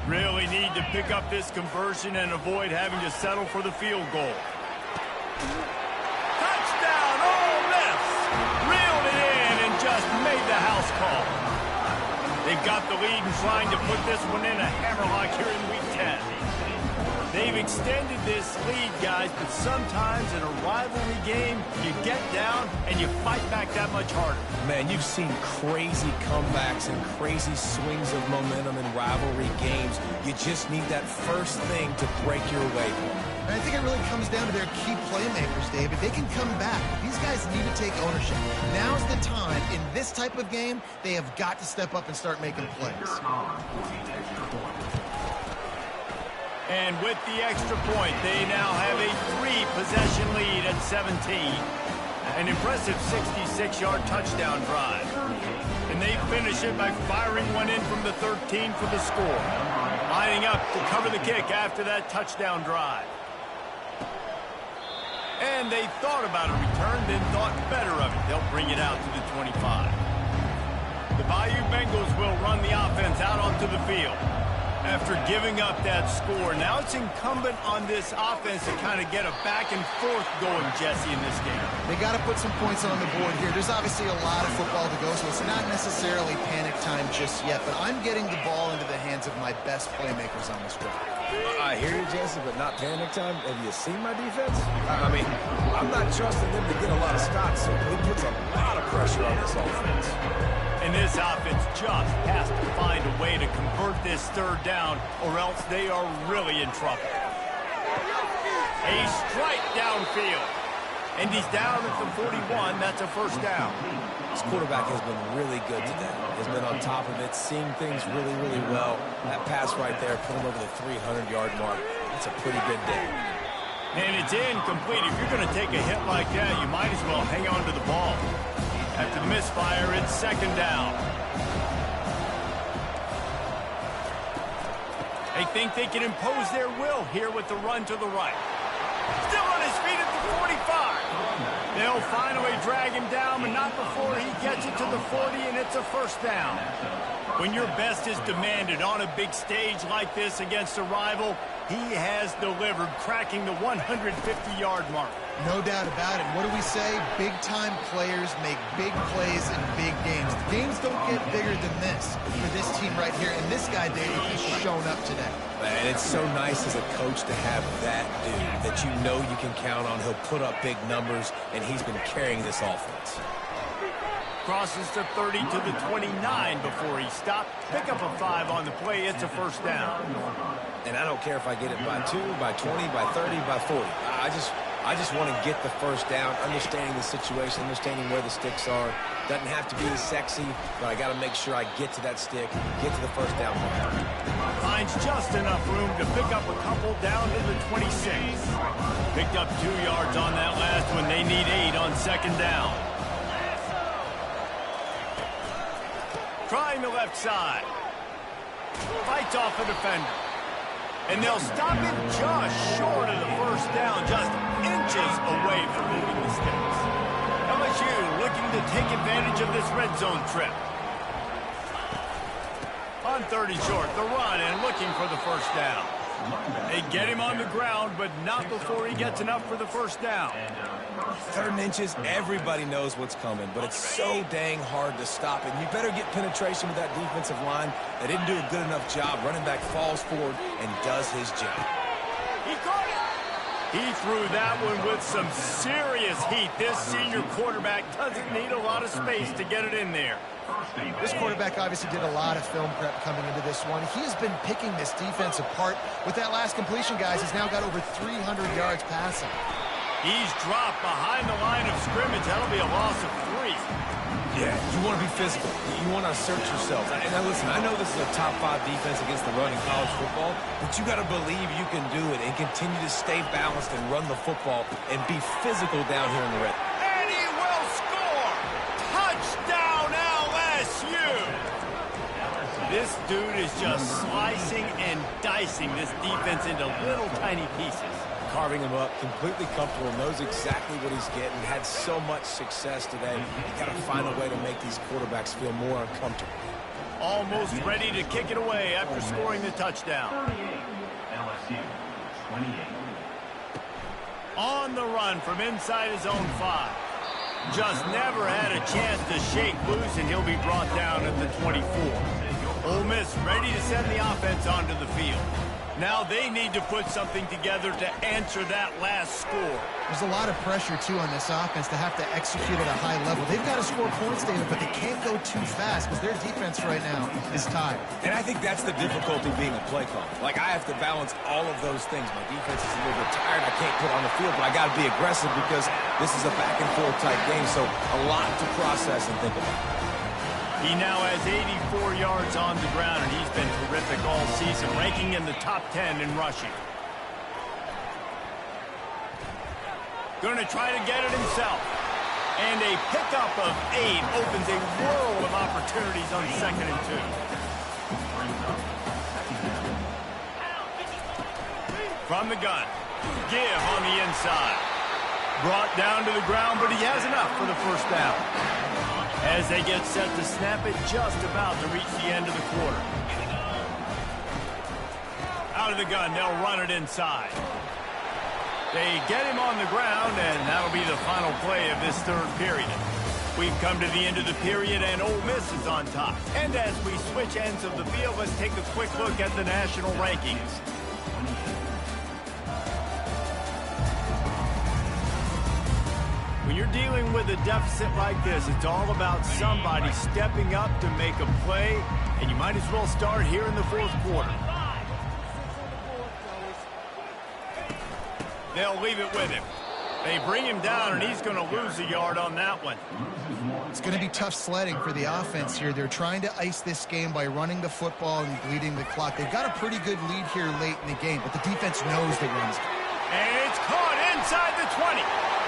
Really need to pick up this conversion and avoid having to settle for the field goal. Touchdown, Ole Miss! Reeled it in and just made the house call. They've got the lead and trying to put this one in a hammerlock here in Week 10. They've extended this lead, guys, but sometimes in a rivalry game, you get down and you fight back that much harder. Man, you've seen crazy comebacks and crazy swings of momentum in rivalry games. You just need that first thing to break your way. And I think it really comes down to their key playmakers, David. They can come back. These guys need to take ownership. Now's the time. In this type of game, they have got to step up and start making plays. And with the extra point, they now have a 3-possession lead at 17. An impressive 66-yard touchdown drive. And they finish it by firing one in from the 13 for the score. Lining up to cover the kick after that touchdown drive. And they thought about a return, then thought better of it. They'll bring it out to the 25. The Bayou Bengals will run the offense out onto the field. After giving up that score, now it's incumbent on this offense to kind of get a back and forth going, Jesse, in this game. They got to put some points on the board here. There's obviously a lot of football to go, so it's not necessarily panic time just yet, but I'm getting the ball into the hands of my best playmakers on this drive. I hear you, Jesse, but not panic time. Have you seen my defense? I mean, I'm not trusting them to get a lot of stops, so it puts a lot of pressure on this offense. And this offense just has to find a way to convert this third down, or else they are really in trouble. A strike downfield. And he's down at the 41. That's a first down. This quarterback has been really good today. He's been on top of it, seeing things really, really well. That pass right there, put him over the 300-yard mark. That's a pretty good day. And it's incomplete. If you're going to take a hit like that, you might as well hang on to the ball. After the misfire, it's second down. They think they can impose their will here with the run to the right. Still on his feet at the 45. They'll finally drag him down, but not before he gets it to the 40, and it's a first down. When your best is demanded on a big stage like this against a rival, he has delivered, cracking the 150-yard mark. No doubt about it. What do we say? Big-time players make big plays in big games. The games don't get bigger than this for this team right here. And this guy, David, he's shown up today. Man, it's so nice as a coach to have that dude that you know you can count on. He'll put up big numbers, and he's been carrying this offense. Crosses the 30 to the 29 before he stopped. Pick up a 5 on the play. It's a first down. And I don't care if I get it by 2, by 20, by 30, by 40. I just want to get the first down, understanding the situation, understanding where the sticks are. Doesn't have to be sexy, but I got to make sure I get to that stick, get to the first down mark. Finds just enough room to pick up a couple down to the 26. Picked up 2 yards on that last when they need 8 on second down. Trying the left side. Fights off a defender. And they'll stop it just short of the first down, just inches away from moving the sticks. LSU looking to take advantage of this red zone trip. On 30 short, the run and looking for the first down. They get him on the ground, but not before he gets enough for the first down. 3rd and inches, everybody knows what's coming, but it's so dang hard to stop it. You better get penetration with that defensive line. They didn't do a good enough job. Running back falls forward and does his job. He caught it. He threw that one with some serious heat. This senior quarterback doesn't need a lot of space to get it in there. This quarterback obviously did a lot of film prep coming into this one. He has been picking this defense apart. With that last completion, guys, he's now got over 300 yards passing. He's dropped behind the line of scrimmage. That'll be a loss of 3. Yeah, you want to be physical. You want to assert yourself. And now listen, I know this is a top 5 defense against the run in college football, but you got to believe you can do it and continue to stay balanced and run the football and be physical down here in the red. And he will score! Touchdown LSU! This dude is just slicing and dicing this defense into little tiny pieces. Carving him up, completely comfortable, knows exactly what he's getting, had so much success today. You got to find a way to make these quarterbacks feel more uncomfortable. Almost ready to kick it away after scoring the touchdown. 38, LSU, 28. On the run from inside his own 5. Just never had a chance to shake loose, and he'll be brought down at the 24. Ole Miss ready to send the offense onto the field. Now they need to put something together to answer that last score. There's a lot of pressure, too, on this offense to have to execute at a high level. They've got to score points, David, but they can't go too fast because their defense right now is tired. And I think that's the difficulty being a play caller. Like, I have to balance all of those things. My defense is a little bit tired. I can't put on the field, but I got to be aggressive because this is a back-and-forth type game, so a lot to process and think about. He now has 84 yards on the ground, and he's been terrific all season, ranking in the top 10 in rushing. Going to try to get it himself. And a pickup of 8 opens a world of opportunities on 2nd and 2. From the gun, give on the inside. Brought down to the ground, but he has enough for the first down. As they get set to snap it, just about to reach the end of the quarter. Out of the gun, they'll run it inside. They get him on the ground, and that'll be the final play of this 3rd period. We've come to the end of the period, and Ole Miss is on top. And as we switch ends of the field, let's take a quick look at the national rankings. When you're dealing with a deficit like this, it's all about somebody stepping up to make a play, and you might as well start here in the 4th quarter. They'll leave it with him. They bring him down, and he's going to lose a yard on that one. It's going to be tough sledding for the offense here. They're trying to ice this game by running the football and bleeding the clock. They've got a pretty good lead here late in the game, but the defense knows the runs. And it's caught inside the 20.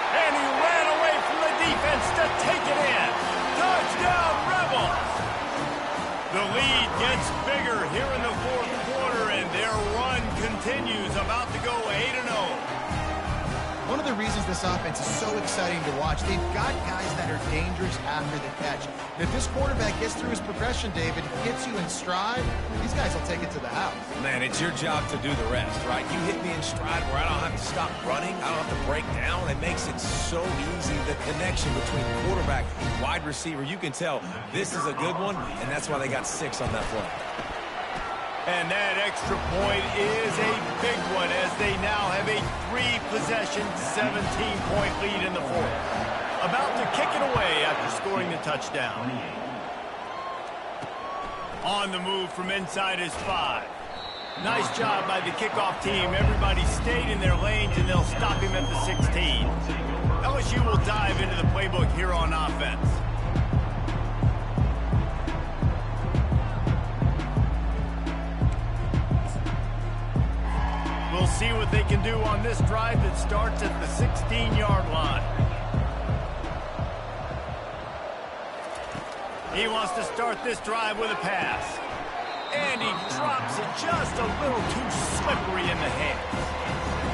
And he ran away from the defense to take it in. Touchdown, Rebels! The lead gets bigger here in the 4th quarter, and their run continues, about to go 8-0. One of the reasons this offense is so exciting to watch, they've got guys that are dangerous after the catch. And if this quarterback gets through his progression, David, hits you in stride, these guys will take it to the house. Man, it's your job to do the rest, right? You hit me in stride where I don't have to stop running. I don't have to break down. It makes it so easy, the connection between quarterback and wide receiver. You can tell this is a good one, and that's why they got 6 on that play. And that extra point is a big one as they now have a 3-possession, 17-point lead in the 4th. About to kick it away after scoring the touchdown. On the move from inside his 5. Nice job by the kickoff team. Everybody stayed in their lanes, and they'll stop him at the 16. LSU will dive into the playbook here on offense. We'll see what they can do on this drive that starts at the 16-yard line. He wants to start this drive with a pass. And he drops it just a little too slippery in the hands.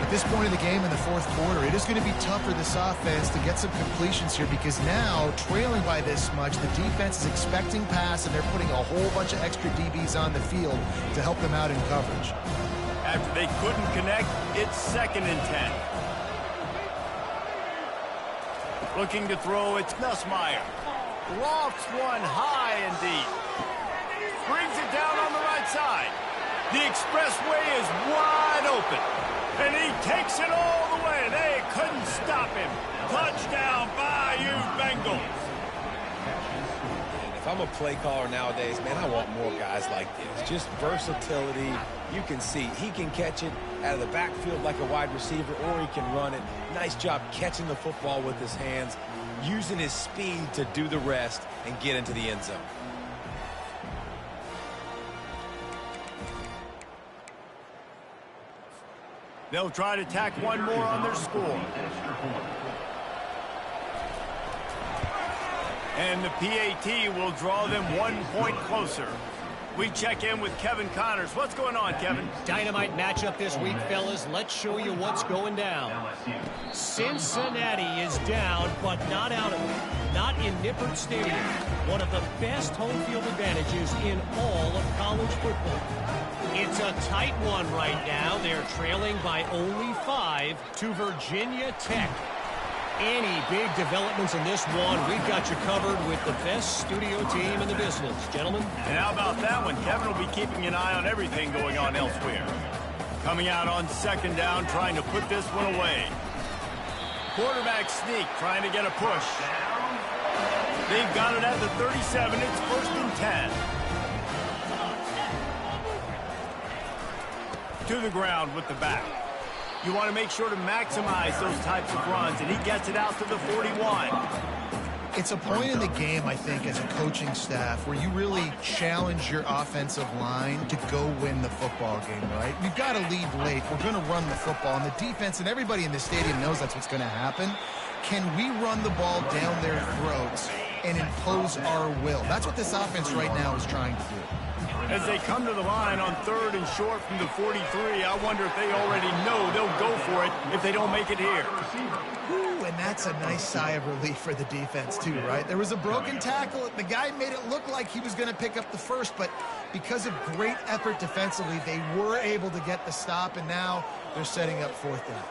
At this point in the game in the fourth quarter, it is going to be tough for this offense to get some completions here because now, trailing by this much, the defense is expecting pass, and they're putting a whole bunch of extra DBs on the field to help them out in coverage. After they couldn't connect, it's 2nd and 10. Looking to throw, it's Nussmeier. Lofts one high and deep. Brings it down on the right side. The expressway is wide open. And he takes it all the way. They couldn't stop him. Touchdown, Bayou Bengals. If I'm a play caller nowadays, man, I want more guys like this. Just versatility. You can see he can catch it out of the backfield like a wide receiver, or he can run it. Nice job catching the football with his hands, using his speed to do the rest and get into the end zone. They'll try to tack one more on their score. And the PAT will draw them 1 point closer. We check in with Kevin Connors. What's going on, Kevin? Dynamite matchup this week, fellas. Let's show you what's going down. Cincinnati is down, but not out of it. Not in Nippert Stadium. One of the best home field advantages in all of college football. It's a tight one right now. They're trailing by only 5 to Virginia Tech. Any big developments in this one, we've got you covered with the best studio team in the business, gentlemen. And how about that one? Kevin will be keeping an eye on everything going on elsewhere. Coming out on 2nd down, trying to put this one away. Quarterback sneak, trying to get a push. They've got it at the 37. It's 1st and 10. To the ground with the back. You want to make sure to maximize those types of runs, and he gets it out to the 41. It's a point in the game, I think, as a coaching staff where you really challenge your offensive line to go win the football game, right? We've got to lead late. We're going to run the football, and the defense and everybody in the stadium knows that's what's going to happen. Can we run the ball down their throats and impose our will? That's what this offense right now is trying to do. As they come to the line on 3rd and short from the 43, I wonder if they already know they'll go for it if they don't make it here. Ooh, and that's a nice sigh of relief for the defense too, right? There was a broken tackle. The guy made it look like he was going to pick up the first, but because of great effort defensively, they were able to get the stop, and now they're setting up 4th down.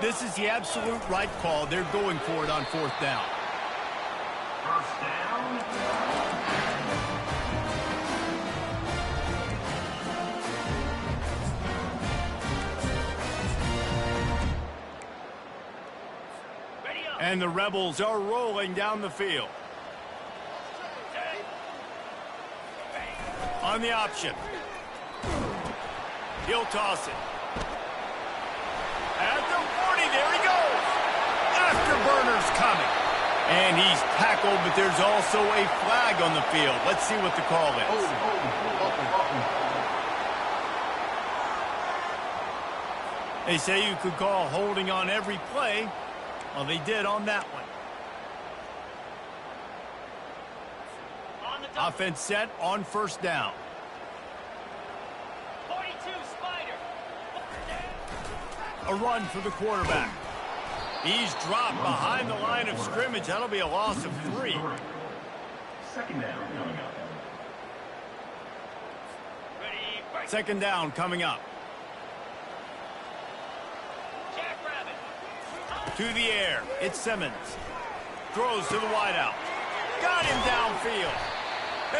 This is the absolute right call. They're going for it on 4th down. First down. And the Rebels are rolling down the field. On the option. He'll toss it. At the 40, there he goes. Afterburner's coming. And he's tackled, but there's also a flag on the field. Let's see what the call is. They say you could call holding on every play. Well, they did on that one. Offense set on 1st down. 42 Spider. A run for the quarterback. He's dropped behind the line of scrimmage. That'll be a loss of 3. 2nd down coming up. 2nd down coming up. To the air, it's Simmons. Throws to the wideout. Got him downfield.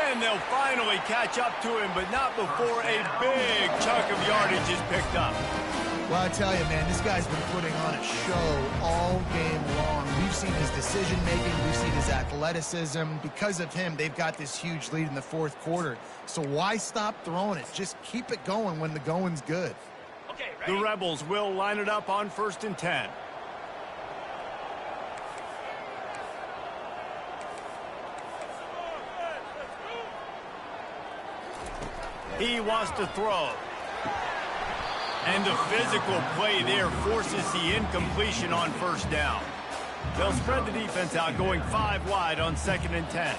And they'll finally catch up to him, but not before a big chunk of yardage is picked up. Well, I tell you, man, this guy's been putting on a show all game long. We've seen his decision-making. We've seen his athleticism. Because of him, they've got this huge lead in the 4th quarter. So why stop throwing it? Just keep it going when the going's good. Okay, ready? The Rebels will line it up on 1st and 10. He wants to throw. And the physical play there forces the incompletion on 1st down. They'll spread the defense out, going 5 wide on 2nd and 10.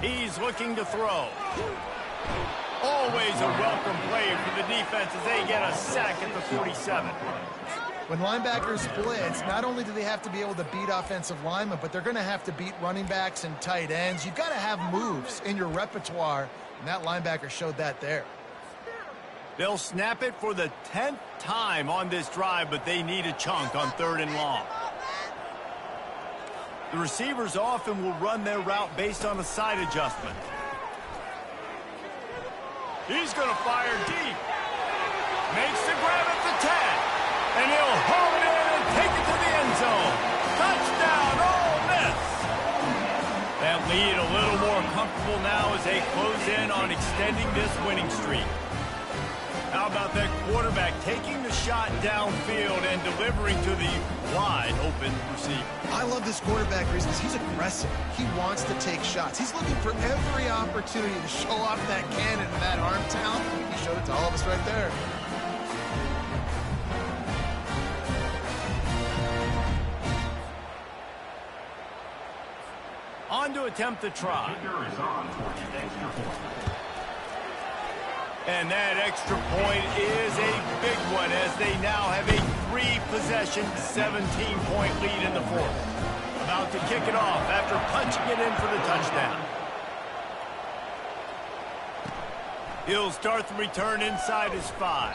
He's looking to throw. Always a welcome play for the defense as they get a sack at the 47. When linebackers blitz, not only do they have to be able to beat offensive linemen, but they're going to have to beat running backs and tight ends. You've got to have moves in your repertoire, and that linebacker showed that there. They'll snap it for the 10th time on this drive, but they need a chunk on 3rd and long. The receivers often will run their route based on a side adjustment. He's going to fire deep. Makes the grab at the 10. And he'll haul it in and take it to the end zone. Touchdown, Ole Miss. That lead a little more comfortable now as they close in on extending this winning streak. How about that quarterback taking the shot downfield and delivering to the wide open receiver? I love this quarterback because he's aggressive. He wants to take shots. He's looking for every opportunity to show off that cannon and that arm talent. He showed it to all of us right there. On to attempt the try. And that extra point is a big one as they now have a 3-possession, 17-point lead in the 4th. About to kick it off after punching it in for the touchdown. He'll start the return inside his 5.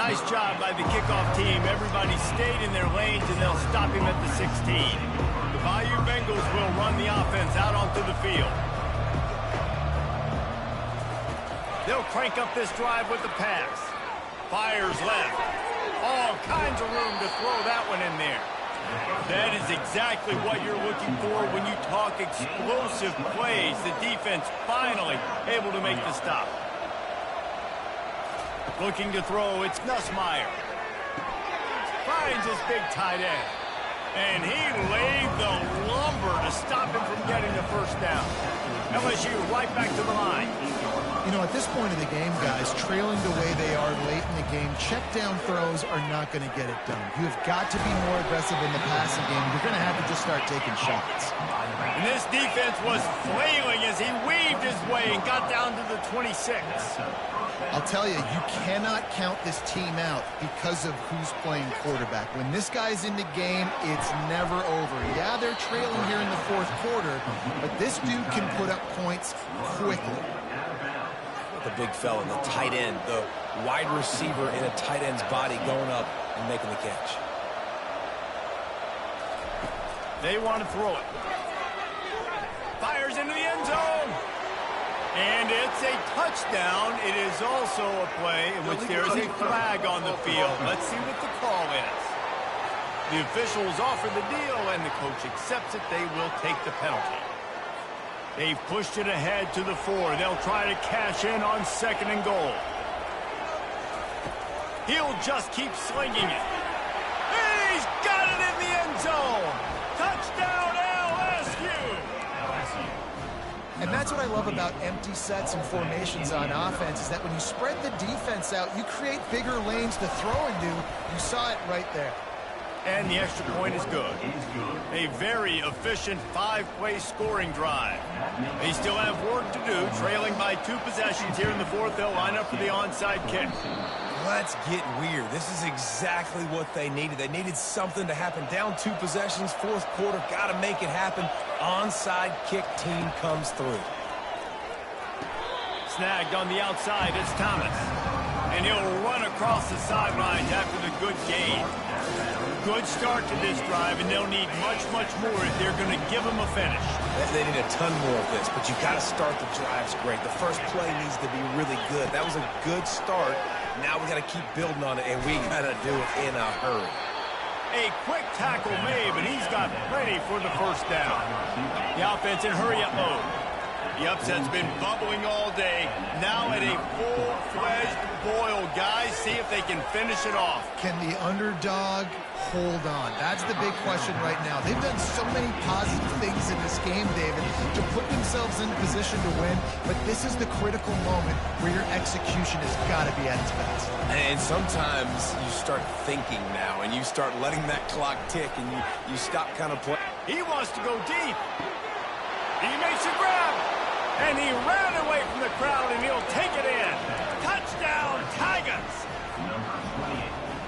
Nice job by the kickoff team. Everybody stayed in their lanes, and they'll stop him at the 16. The Bayou Bengals will run the offense out onto the field. They'll crank up this drive with the pass. Fires left. All kinds of room to throw that one in there. That is exactly what you're looking for when you talk explosive plays. The defense finally able to make the stop. Looking to throw, it's Nussmeier. Finds his big tight end. And he laid the lumber to stop him from getting the first down. LSU right back to the line. You know, at this point of the game, guys, trailing the way they are late in the game, check down throws are not going to get it done. You've got to be more aggressive in the passing game. You're going to have to just start taking shots. And this defense was flailing as he weaved his way and got down to the 26. I'll tell you, you cannot count this team out because of who's playing quarterback. When this guy's in the game, it's never over. Yeah, they're trailing here in the 4th quarter, but this dude can put up points quickly. The big fella, the tight end, the wide receiver in a tight end's body going up and making the catch. They want to throw it. Fires into the end zone. And it's a touchdown. It is also a play in which there is a flag on the field. Let's see what the call is. The officials offer the deal, and the coach accepts it. They will take the penalty. They've pushed it ahead to the 4. They'll try to cash in on 2nd and goal. He'll just keep slinging it. He's got it in the end zone. Touchdown, LSU. And that's what I love about empty sets and formations on offense is that when you spread the defense out, you create bigger lanes to throw into. You saw it right there. And the extra point is good. A very efficient 5-play scoring drive. They still have work to do, trailing by 2 possessions here in the 4th. They'll line up for the onside kick. Let's get weird. This is exactly what they needed. They needed something to happen. Down 2 possessions, 4th quarter, got to make it happen. Onside kick team comes through. Snagged on the outside, it's Thomas. And he'll run across the sidelines after the good gain. Good start to this drive, and they'll need much, much more if they're going to give them a finish. They need a ton more of this, but you got to start the drives great. The first play needs to be really good. That was a good start. Now we got to keep building on it, and we got to do it in a hurry. A quick tackle made, but he's got plenty for the first down. The offense in hurry-up mode. The upset's been bubbling all day. Now at a full-fledged boil, guys. See if they can finish it off. Can the underdog hold on? That's the big question right now. They've done so many positive things in this game, David, to put themselves in position to win, but this is the critical moment where your execution has got to be at its best. And sometimes you start thinking now, and you start letting that clock tick, and you stop kind of playing. He wants to go deep. He makes a grab. And he ran away from the crowd, and he'll take it in. Touchdown, Tigers!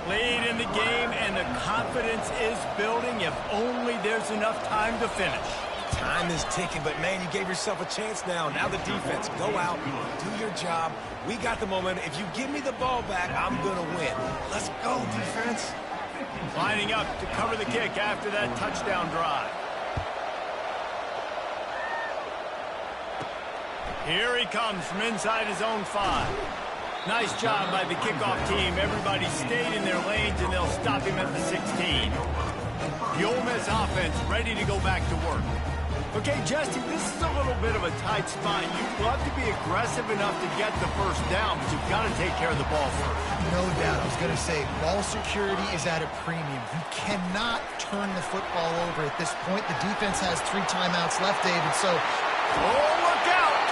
Lead in the game, and the confidence is building if only there's enough time to finish. Time is ticking, but, man, you gave yourself a chance now. Now the defense, go out, do your job. We got the momentum. If you give me the ball back, I'm going to win. Let's go, defense. Lining up to cover the kick after that touchdown drive. Here he comes from inside his own 5. Nice job by the kickoff team. Everybody stayed in their lanes, and they'll stop him at the 16. The Ole Miss offense ready to go back to work. Okay, Jesse, this is a little bit of a tight spot. You'd love to be aggressive enough to get the first down, but you've got to take care of the ball first. No doubt. I was going to say, ball security is at a premium. You cannot turn the football over at this point. The defense has 3 timeouts left, David, so... Oh, look out!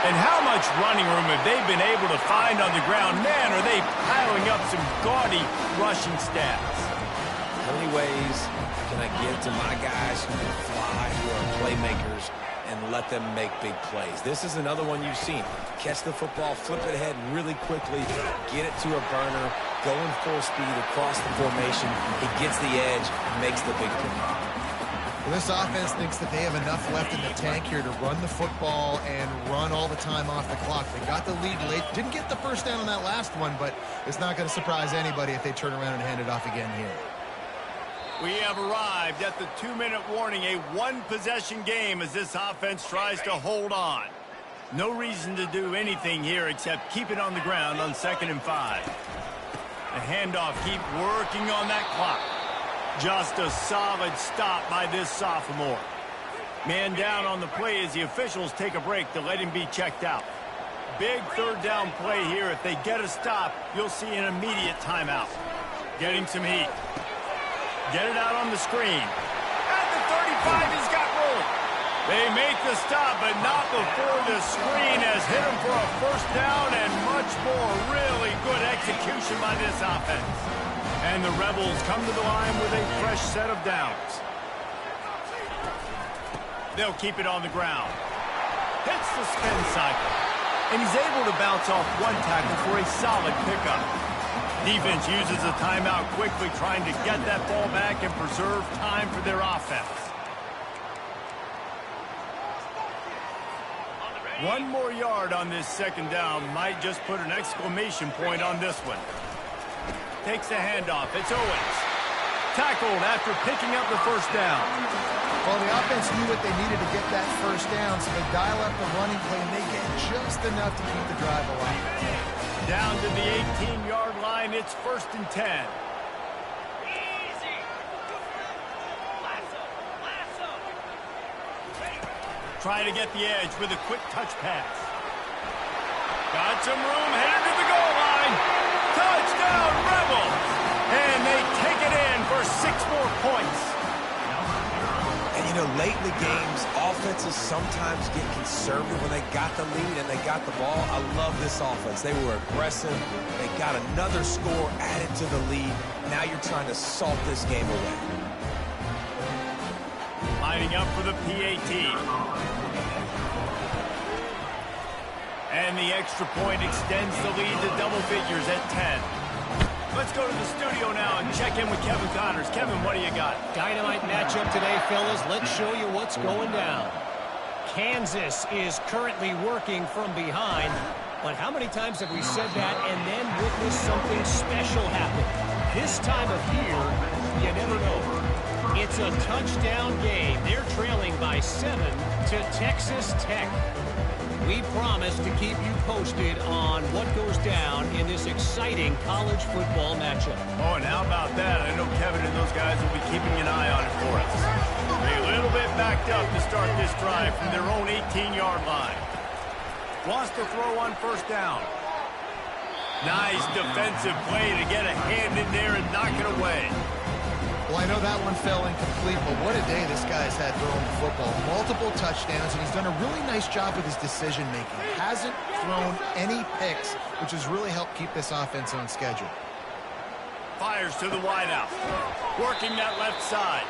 And how much running room have they been able to find on the ground? Man, are they piling up some gaudy rushing stats. How many ways can I give to my guys who can fly, who are playmakers, and let them make big plays? This is another one you've seen. Catch the football, flip it ahead really quickly, get it to a burner, go in full speed across the formation. He gets the edge, makes the big play. Well, this offense thinks that they have enough left in the tank here to run the football and run all the time off the clock. They got the lead late. Didn't get the first down on that last one, but it's not going to surprise anybody if they turn around and hand it off again here. We have arrived at the 2-minute warning, a one-possession game as this offense tries to hold on. No reason to do anything here except keep it on the ground on 2nd and 5. The handoff, keep working on that clock. Just a solid stop by this sophomore. Man down on the play as the officials take a break to let him be checked out. Big 3rd down play here. If they get a stop, you'll see an immediate timeout. Getting some heat. Get it out on the screen. At the 35, he's got rolling. They make the stop, but not before the screen has hit him for a first down and much more. Really good execution by this offense. And the Rebels come to the line with a fresh set of downs. They'll keep it on the ground. Hits the spin cycle. And he's able to bounce off one tackle for a solid pickup. Defense uses a timeout quickly, trying to get that ball back and preserve time for their offense. 1 more yard on this 2nd down might just put an exclamation point on this one. Takes the handoff. It's Owens. Tackled after picking up the first down. Well, the offense knew what they needed to get that first down, so they dial up the running play, and they get just enough to keep the drive alive. Down to the 18-yard line. It's 1st and 10. Easy. Lasso. Trying to get the edge with a quick touch pass. Got some room, headed to the goal line. Touchdown, Rebels! And they take it in for 6 more points. And, you know, late in the games, offenses sometimes get conservative when they got the lead and they got the ball. I love this offense. They were aggressive. They got another score added to the lead. Now you're trying to salt this game away. Lining up for the PAT. And the extra point extends the lead to double figures at 10. Let's go to the studio now and check in with Kevin Connors. Kevin, what do you got? Dynamite matchup today, fellas. Let's show you what's going down. Kansas is currently working from behind. But how many times have we said that and then witnessed something special happen? This time of year, you never know. It's a touchdown game. They're trailing by 7 to Texas Tech. We promise to keep you posted on what goes down in this exciting college football matchup. Oh, and how about that? I know Kevin and those guys will be keeping an eye on it for us. A little bit backed up to start this drive from their own 18-yard line. Wants to throw on 1st down. Nice defensive play to get a hand in there and knock it away. Well, I know that one fell incomplete, but what a day this guy's had throwing the football. Multiple touchdowns, and he's done a really nice job with his decision-making. Hasn't thrown any picks, which has really helped keep this offense on schedule. Fires to the wideout. Working that left side.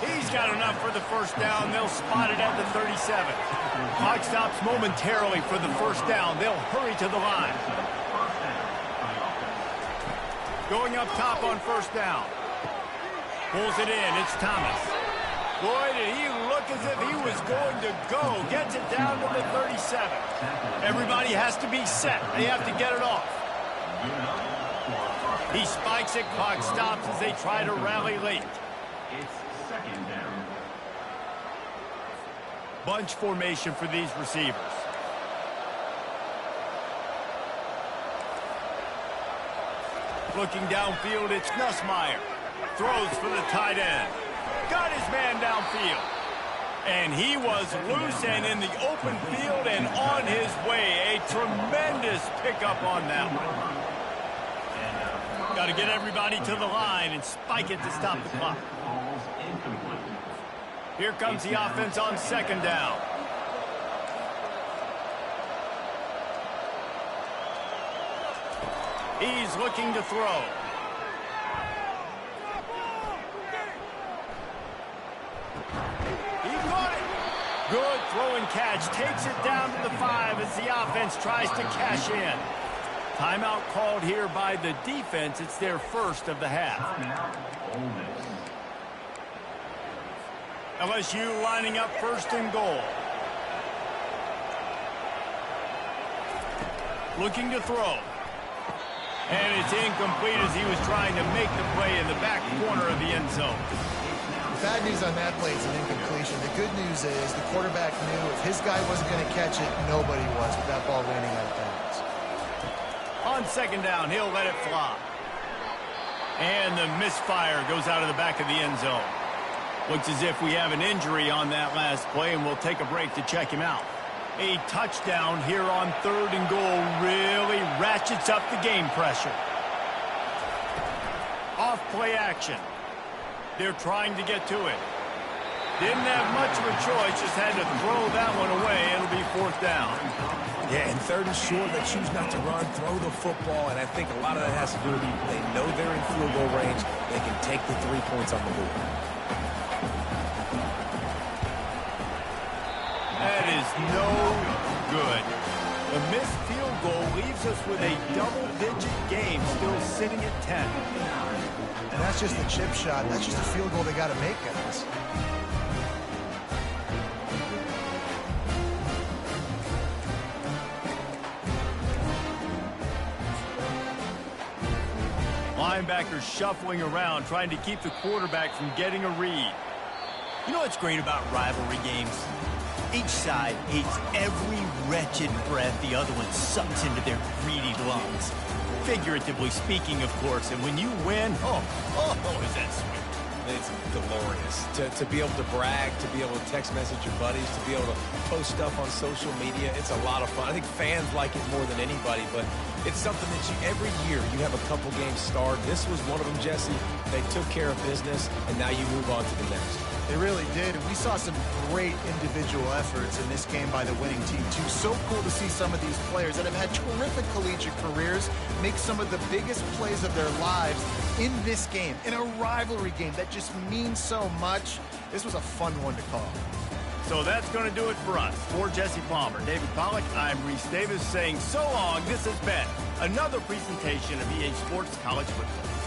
He's got enough for the first down. They'll spot it at the 37. Clock stops momentarily for the first down. They'll hurry to the line. Going up top on first down. Pulls it in. It's Thomas. Boy, did he look as if he was going to go. Gets it down to the 37. Everybody has to be set. They have to get it off. He spikes it. Clock stops as they try to rally late. It's second down. Bunch formation for these receivers. Looking downfield, it's Nussmeier. Throws for the tight end. Got his man downfield. And he was loose and in the open field and on his way. A tremendous pickup on that one. Got to get everybody to the line and spike it to stop the clock. Here comes the offense on second down. He's looking to throw. He caught it. Good throw and catch. Takes it down to the 5 as the offense tries to cash in. Timeout called here by the defense. It's their first of the half. LSU lining up first and goal. Looking to throw. And it's incomplete as he was trying to make the play in the back corner of the end zone. Bad news on that play is an incompletion. The good news is the quarterback knew if his guy wasn't going to catch it, nobody was with that ball landing out of bounds. On second down, he'll let it fly. And the misfire goes out of the back of the end zone. Looks as if we have an injury on that last play, and we'll take a break to check him out. A touchdown here on third and goal really ratchets up the game pressure. Off play action. They're trying to get to it. Didn't have much of a choice, just had to throw that one away. It'll be fourth down. Yeah, and third and short, they choose not to run, throw the football, and I think a lot of that has to do with they know they're in field goal range. They can take the 3 points on the board. That is no good. The missed field goal leaves us with a double-digit game, still sitting at 10. And that's just the chip shot. That's just a field goal they got to make, guys. Linebackers shuffling around, trying to keep the quarterback from getting a read. You know what's great about rivalry games? Each side hates every wretched breath the other one sucks into their greedy lungs. Figuratively speaking, of course, and when you win, oh, is that sweet. It's glorious. To be able to brag, to be able to text message your buddies, to be able to post stuff on social media, it's a lot of fun. I think fans like it more than anybody, but it's something that every year you have a couple games start. This was one of them, Jesse. They took care of business, and now you move on to the next. They really did. And we saw some great individual efforts in this game by the winning team, too. So cool to see some of these players that have had terrific collegiate careers make some of the biggest plays of their lives in this game, in a rivalry game that just means so much. This was a fun one to call. So that's going to do it for us. For Jesse Palmer, David Pollack, I'm Reese Davis saying so long. This has been another presentation of EA Sports College Football.